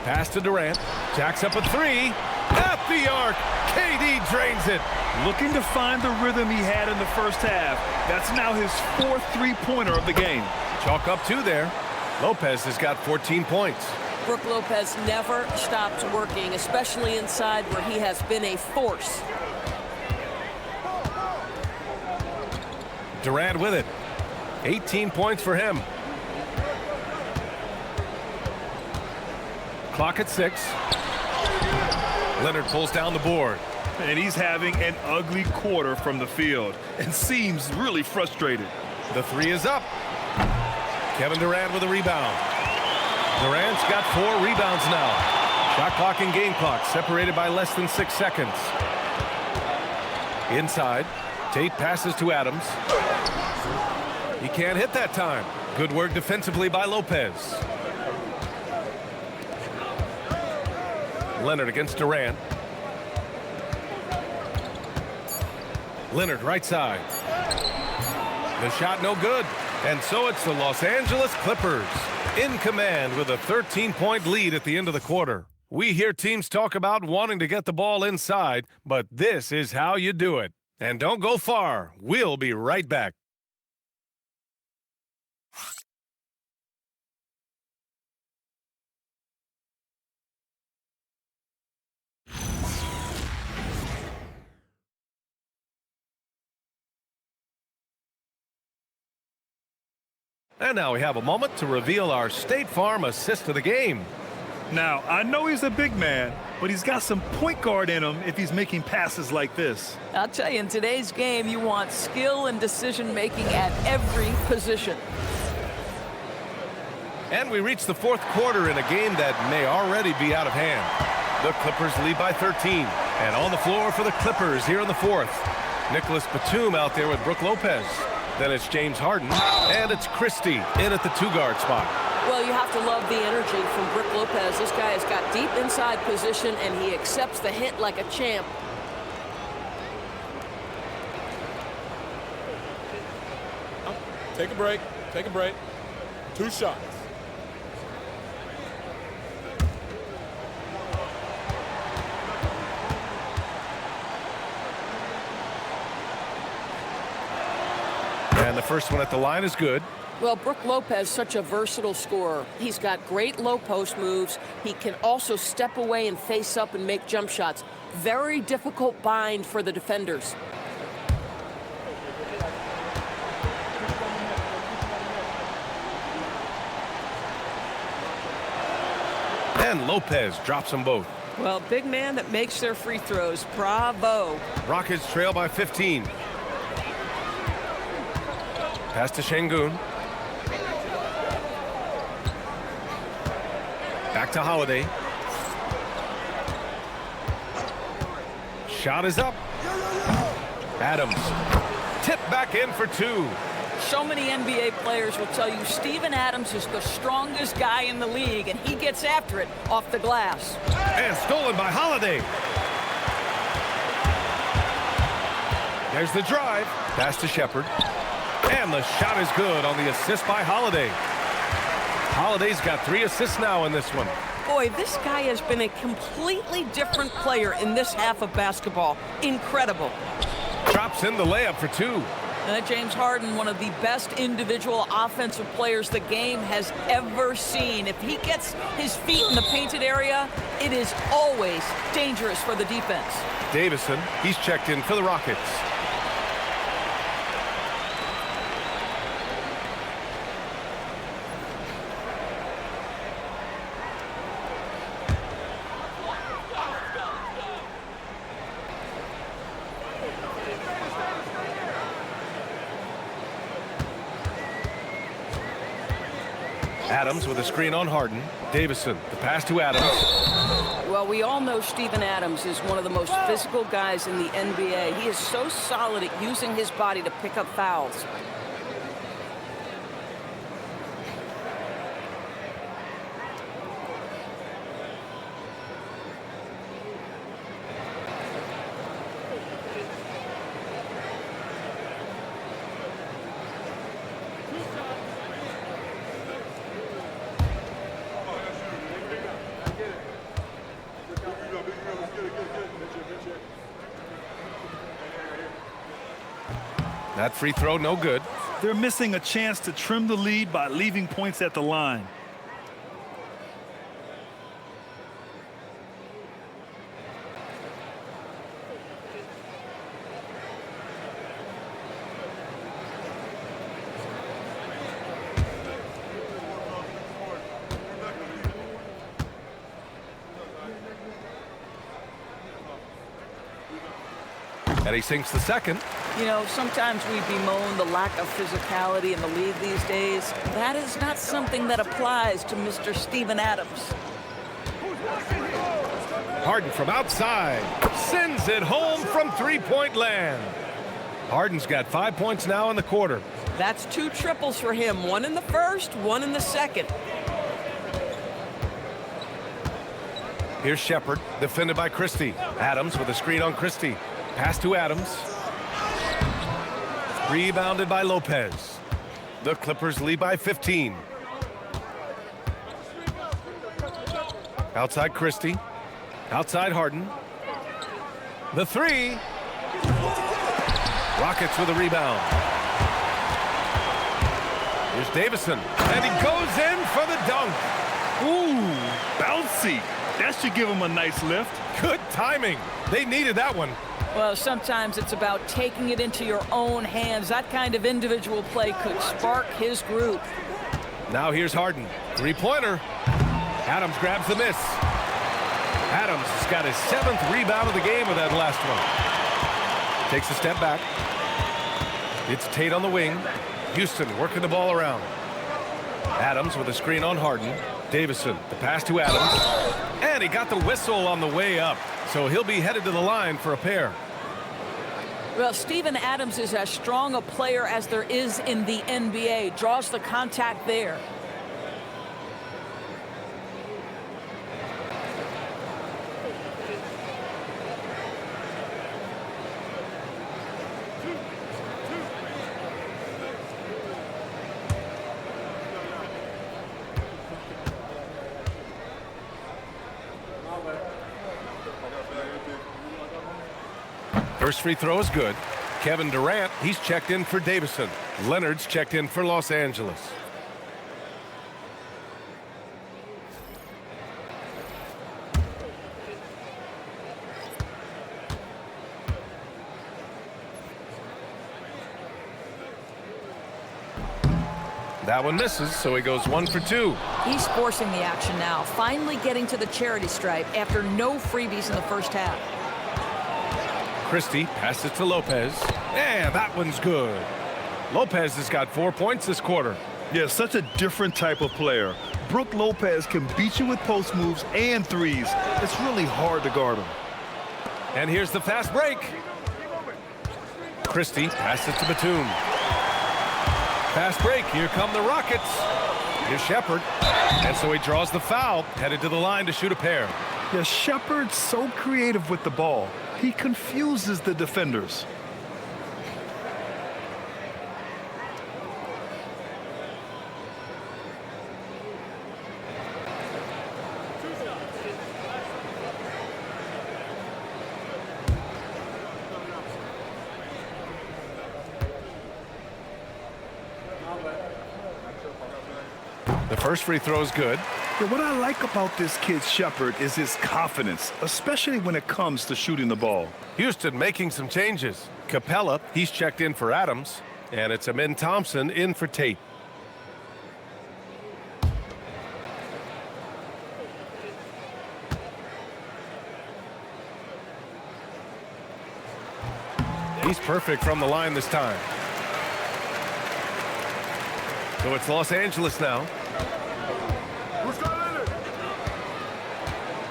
Pass to Durant. Jacks up a 3. At the arc. KD drains it. Looking to find the rhythm he had in the first half. That's now his 4th three-pointer of the game. Chalk up 2 there. Lopez has got 14 points. Brook Lopez never stops working, especially inside where he has been a force. Durant with it. 18 points for him. Clock at 6. Leonard pulls down the board. And he's having an ugly quarter from the field and seems really frustrated. The 3 is up. Kevin Durant with a rebound. Durant's got 4 rebounds now. Shot clock and game clock separated by less than 6 seconds. Inside, Tate passes to Adams. He can't hit that time. Good work defensively by Lopez. Leonard against Durant. Leonard right side. The shot no good. And so it's the Los Angeles Clippers in command with a 13-point lead at the end of the quarter. We hear teams talk about wanting to get the ball inside, but this is how you do it. And don't go far. We'll be right back. And now we have a moment to reveal our State Farm assist of the game. Now, I know he's a big man, but he's got some point guard in him if he's making passes like this. I'll tell you, in today's game, you want skill and decision-making at every position. And we reach the 4th quarter in a game that may already be out of hand. The Clippers lead by 13. And on the floor for the Clippers here in the 4th. Nicholas Batum out there with Brook Lopez. Then it's James Harden, and it's Christie in at the 2-guard spot. Well, you have to love the energy from Brook Lopez. This guy has got deep inside position, and he accepts the hit like a champ. Take a break. Take a break. 2 shots. And the first one at the line is good. Well, Brook Lopez, such a versatile scorer. He's got great low post moves. He can also step away and face up and make jump shots. Very difficult bind for the defenders. And Lopez drops them both. Well, big man that makes their free throws. Bravo. Rockets trail by 15. Pass to Şengün. Back to Holiday. Shot is up. Adams. Tip back in for 2. So many NBA players will tell you Steven Adams is the strongest guy in the league, and he gets after it off the glass. And stolen by Holiday. There's the drive. Pass to Shepherd. And the shot is good on the assist by Holiday. Holiday's got 3 assists now in this one. Boy, this guy has been a completely different player in this half of basketball. Incredible. Drops in the layup for 2. James Harden, one of the best individual offensive players the game has ever seen. If he gets his feet in the painted area, it is always dangerous for the defense. Davison, he's checked in for the Rockets. Adams with a screen on Harden. Davison, the pass to Adams. Well, we all know Steven Adams is one of the most physical guys in the NBA. He is so solid at using his body to pick up fouls. That free throw, no good. They're missing a chance to trim the lead by leaving points at the line. And he sinks the second. You know, sometimes we bemoan the lack of physicality in the league these days. That is not something that applies to Mr. Steven Adams. Harden from outside sends it home from three-point land. Harden's got 5 points now in the quarter. That's 2 triples for him. 1 in the first, 1 in the second. Here's Shepard, defended by Christie. Adams with a screen on Christie. Pass to Adams. Rebounded by Lopez. The Clippers lead by 15. Outside Christie. Outside Harden. The three. Rockets with a rebound. Here's Davison. And he goes in for the dunk. Ooh, bouncy. That should give him a nice lift. Good timing. They needed that one. Well, sometimes it's about taking it into your own hands. That kind of individual play could spark his group. Now here's Harden. Three-pointer. Adams grabs the miss. Adams has got his 7th rebound of the game with that last one. Takes a step back. It's Tate on the wing. Houston working the ball around. Adams with a screen on Harden. Davison, the pass to Adams. And he got the whistle on the way up. So he'll be headed to the line for a pair. Well, Steven Adams is as strong a player as there is in the NBA. Draws the contact there. First free throw is good. Kevin Durant, he's checked in for Davison. Leonard's checked in for Los Angeles. That one misses, so he goes 1 for 2. He's forcing the action now, finally getting to the charity stripe after no freebies in the first half. Christie passes to Lopez, and that one's good. Lopez has got 4 points this quarter. Yeah, such a different type of player. Brook Lopez can beat you with post moves and threes. It's really hard to guard him. And here's the fast break. Christie passes to Batum. Fast break, here come the Rockets. Here's Shepard, and so he draws the foul, headed to the line to shoot a pair. Yeah, Shepard's so creative with the ball. He confuses the defenders. The first free throw is good. Yeah, what I like about this kid Shepard is his confidence, especially when it comes to shooting the ball. Houston making some changes. Capella, he's checked in for Adams, and it's Amin Thompson in for Tate. He's perfect from the line this time. So it's Los Angeles now.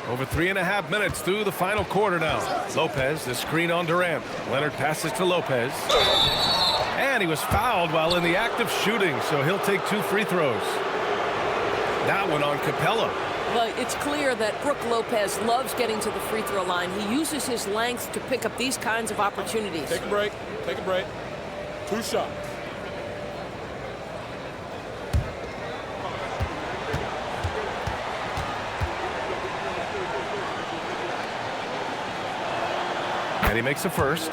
Over 3.5 minutes through the final quarter now. Lopez, the screen on Durant. Leonard passes to Lopez. And he was fouled while in the act of shooting, so he'll take 2 free throws. That one on Capella. Well, it's clear that Brook Lopez loves getting to the free throw line. He uses his length to pick up these kinds of opportunities. Take a break. Take a break. 2 shots. And he makes the first.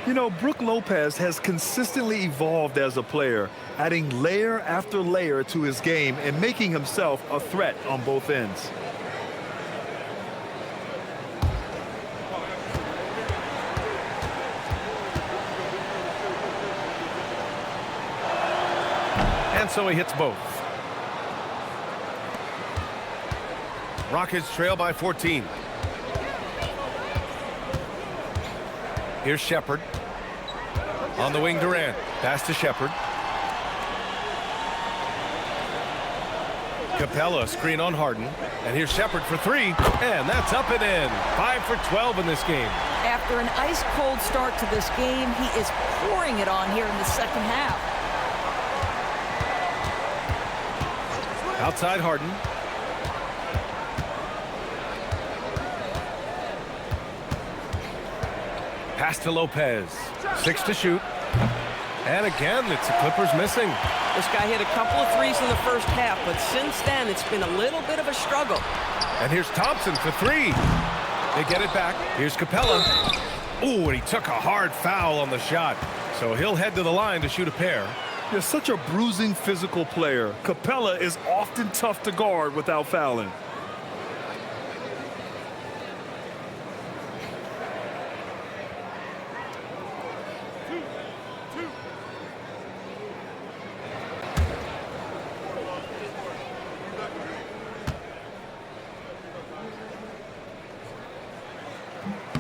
You know, Brook Lopez has consistently evolved as a player, adding layer after layer to his game and making himself a threat on both ends. And so he hits both. Rockets trail by 14. Here's Shepherd. On the wing, Durant. Pass to Shepherd. Capella, screen on Harden. And here's Shepherd for three. And that's up and in. 5 for 12 in this game. After an ice-cold start to this game, he is pouring it on here in the second half. Outside Harden. Pass to Lopez. 6 to shoot. And again, it's the Clippers missing. This guy hit a couple of threes in the first half, but since then, it's been a little bit of a struggle. And here's Thompson for three. They get it back. Here's Capella. Ooh, and he took a hard foul on the shot. So he'll head to the line to shoot a pair. You're such a bruising physical player. Capella is often tough to guard without fouling.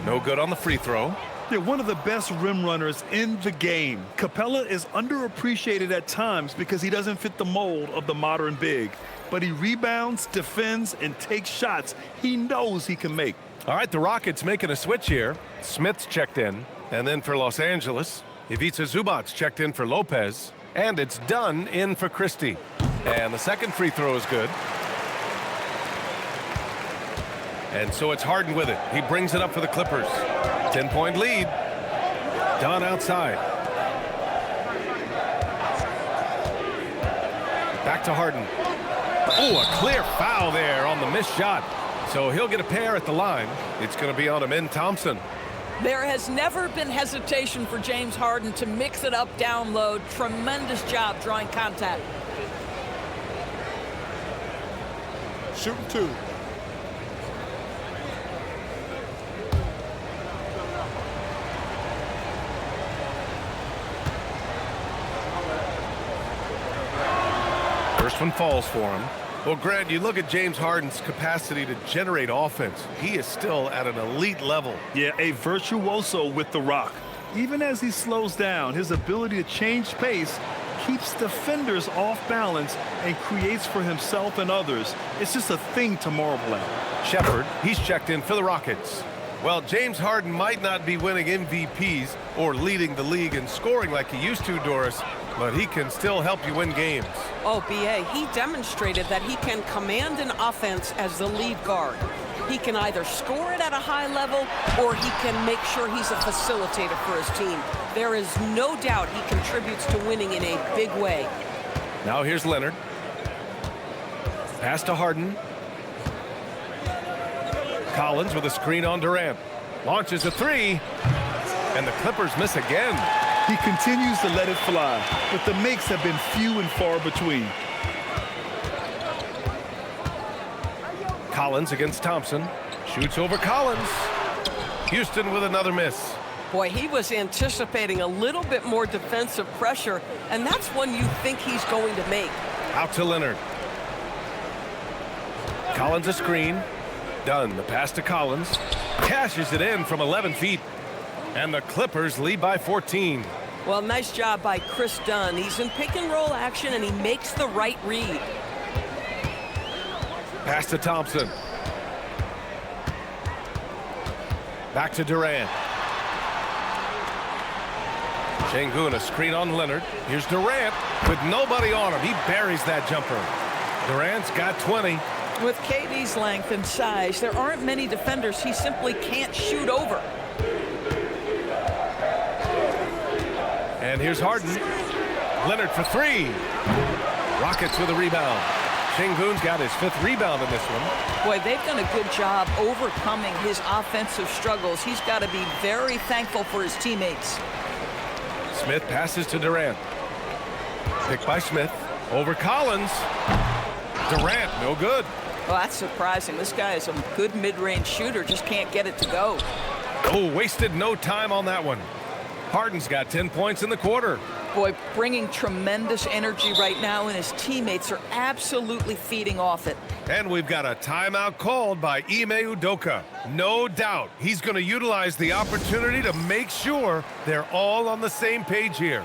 No good on the free throw. They're one of the best rim runners in the game. Capella is underappreciated at times because he doesn't fit the mold of the modern big. But he rebounds, defends, and takes shots he knows he can make. All right, the Rockets making a switch here. Smith's checked in. And then for Los Angeles, Ivica Zubac's checked in for Lopez. And it's done in for Christie. And the second free throw is good. And so it's Harden with it. He brings it up for the Clippers. 10-point lead. Done outside. Back to Harden. Oh, a clear foul there on the missed shot. So he'll get a pair at the line. It's going to be on Amin Thompson. There has never been hesitation for James Harden to mix it up down low. Tremendous job drawing contact. Shooting two. First one falls for him. Well, Grant, you look at James Harden's capacity to generate offense. He is still at an elite level. Yeah, a virtuoso with the rock. Even as he slows down, his ability to change pace keeps defenders off balance and creates for himself and others. It's just a thing to marvel at. Shepherd, he's checked in for the Rockets. Well, James Harden might not be winning MVPs or leading the league in scoring like he used to, Doris, but he can still help you win games. Oh, B.A., he demonstrated that he can command an offense as the lead guard. He can either score it at a high level or he can make sure he's a facilitator for his team. There is no doubt he contributes to winning in a big way. Now here's Leonard. Pass to Harden. Collins with a screen on Durant. Launches a three. And the Clippers miss again. He continues to let it fly, but the makes have been few and far between. Collins against Thompson. Shoots over Collins. Houston with another miss. Boy, he was anticipating a little bit more defensive pressure, and that's one you think he's going to make. Out to Leonard. Collins a screen. Done. The pass to Collins. Cashes it in from 11 feet. And the Clippers lead by 14. Well, nice job by Chris Dunn. He's in pick and roll action, and he makes the right read. Pass to Thompson. Back to Durant. Şengün, a screen on Leonard. Here's Durant with nobody on him. He buries that jumper. Durant's got 20. With KD's length and size, there aren't many defenders he simply can't shoot over. And here's Harden. Leonard for three. Rockets with a rebound. Şengün's got his 5th rebound in this one. Boy, they've done a good job overcoming his offensive struggles. He's got to be very thankful for his teammates. Smith passes to Durant. Picked by Smith. Over Collins. Durant, no good. Well, that's surprising. This guy is a good mid-range shooter, just can't get it to go. Oh, wasted no time on that one. Harden's got 10 points in the quarter. Boy, bringing tremendous energy right now, and his teammates are absolutely feeding off it. And we've got a timeout called by Ime Udoka. No doubt he's going to utilize the opportunity to make sure they're all on the same page here.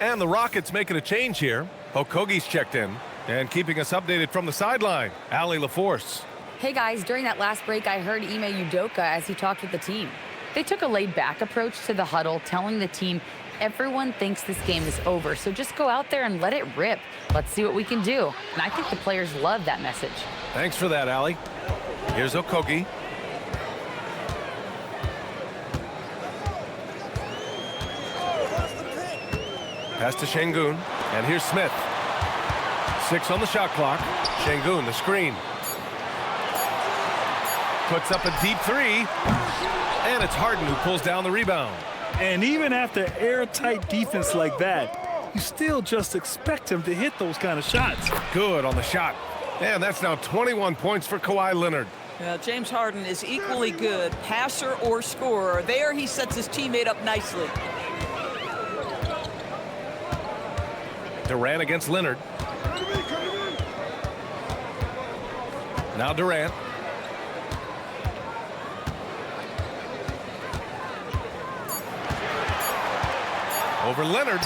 And the Rockets making a change here. Okogie's checked in and keeping us updated from the sideline. Allie LaForce. Hey guys, during that last break, I heard Ime Udoka as he talked with the team. They took a laid-back approach to the huddle, telling the team everyone thinks this game is over, so just go out there and let it rip. Let's see what we can do. And I think the players love that message. Thanks for that, Allie. Here's Okogie. Pass to Şengün, and here's Smith. 6 on the shot clock. Şengün, the screen. Puts up a deep 3, and it's Harden who pulls down the rebound. And even after airtight defense like that, you still just expect him to hit those kind of shots. Good on the shot. And that's now 21 points for Kawhi Leonard. James Harden is equally good, passer or scorer. There he sets his teammate up nicely. Durant against Leonard. Now Durant. Over Leonard.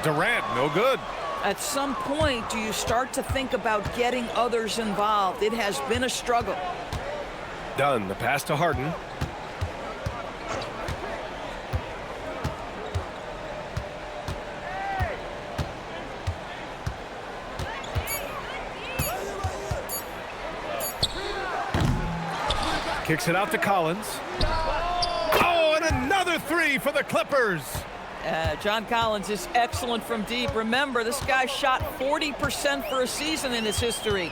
Durant, no good. At some point, do you start to think about getting others involved? It has been a struggle. Dunn, the pass to Harden. Kicks it out to Collins. Oh, and another 3 for the Clippers. John Collins is excellent from deep. Remember, this guy shot 40% for a season in his history.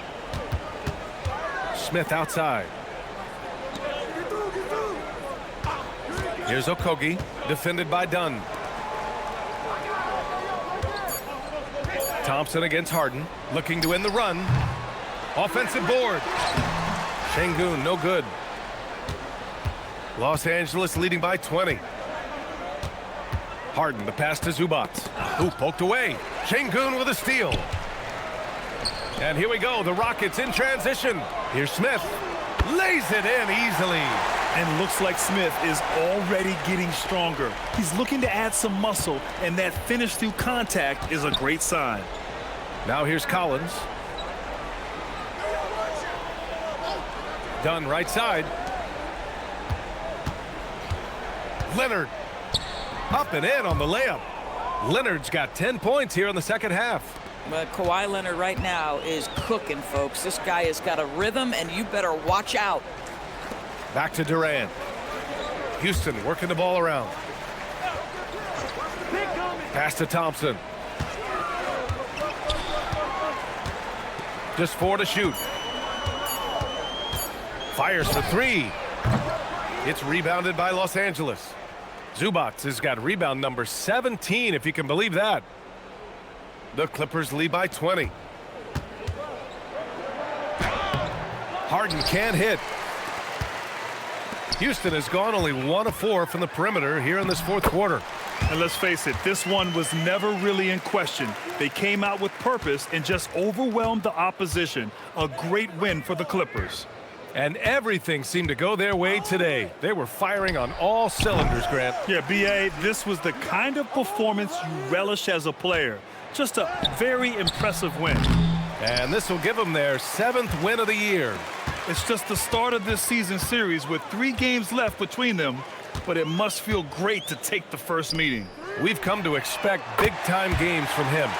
Smith outside. Here's Okogie, defended by Dunn. Thompson against Harden, looking to end the run. Offensive board. Şengün, no good. Los Angeles leading by 20. Harden, the pass to Zubac, who poked away. Şengün with a steal. And here we go, the Rockets in transition. Here's Smith, lays it in easily. And looks like Smith is already getting stronger. He's looking to add some muscle, and that finish through contact is a great sign. Now here's Collins. Dunn right side. Leonard up and in on the layup. Leonard's got 10 points here in the second half. But Kawhi Leonard right now is cooking, folks. This guy has got a rhythm, and you better watch out. Back to Durant. Houston working the ball around. Pass to Thompson. Just 4 to shoot. Fires for 3. It's rebounded by Los Angeles. Zubac has got rebound number 17, if you can believe that. The Clippers lead by 20. Harden can't hit. Houston has gone only 1 of 4 from the perimeter here in this fourth quarter. And let's face it, this one was never really in question. They came out with purpose and just overwhelmed the opposition. A great win for the Clippers. And everything seemed to go their way today. They were firing on all cylinders, Grant. Yeah, B.A., this was the kind of performance you relish as a player. Just a very impressive win. And this will give them their 7th win of the year. It's just the start of this season series with 3 games left between them, but it must feel great to take the first meeting. We've come to expect big-time games from him.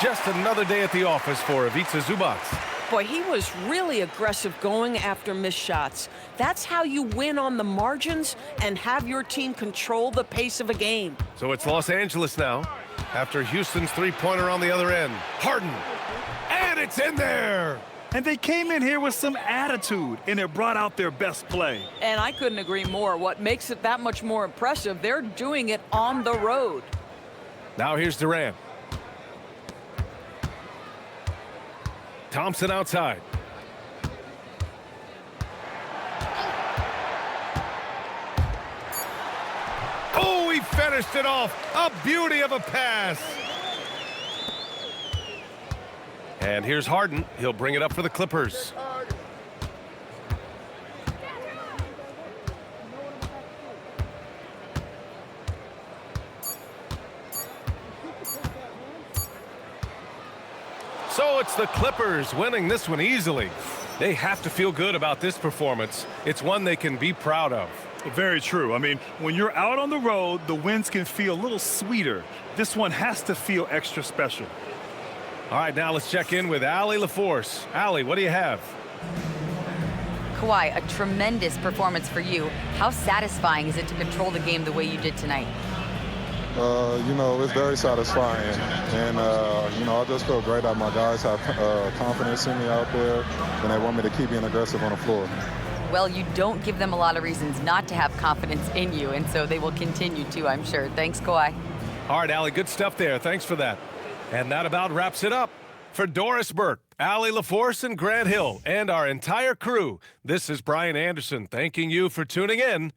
Just another day at the office for Ivica Zubac. Boy, he was really aggressive going after missed shots. That's how you win on the margins and have your team control the pace of a game. So it's Los Angeles now after Houston's three-pointer on the other end. Harden, and it's in there. And they came in here with some attitude, and it brought out their best play. And I couldn't agree more. What makes it that much more impressive, they're doing it on the road. Now here's Durant. Thompson outside. Oh, he finished it off. A beauty of a pass. And here's Harden. He'll bring it up for the Clippers. So it's the Clippers winning this one easily. They have to feel good about this performance. It's one they can be proud of. Very true. I mean, when you're out on the road, the wins can feel a little sweeter. This one has to feel extra special. All right, now let's check in with Allie LaForce. Allie, what do you have? Kawhi, a tremendous performance for you. How satisfying is it to control the game the way you did tonight? You know, it's very satisfying. And, you know, I just feel great that my guys have confidence in me out there, and they want me to keep being aggressive on the floor. Well, you don't give them a lot of reasons not to have confidence in you, and so they will continue to, I'm sure. Thanks, Kawhi. All right, Allie, good stuff there. Thanks for that. And that about wraps it up. For Doris Burke, Allie LaForce, and Grant Hill, and our entire crew, this is Brian Anderson thanking you for tuning in.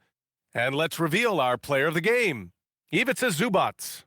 And let's reveal our player of the game, Ivica Zubac.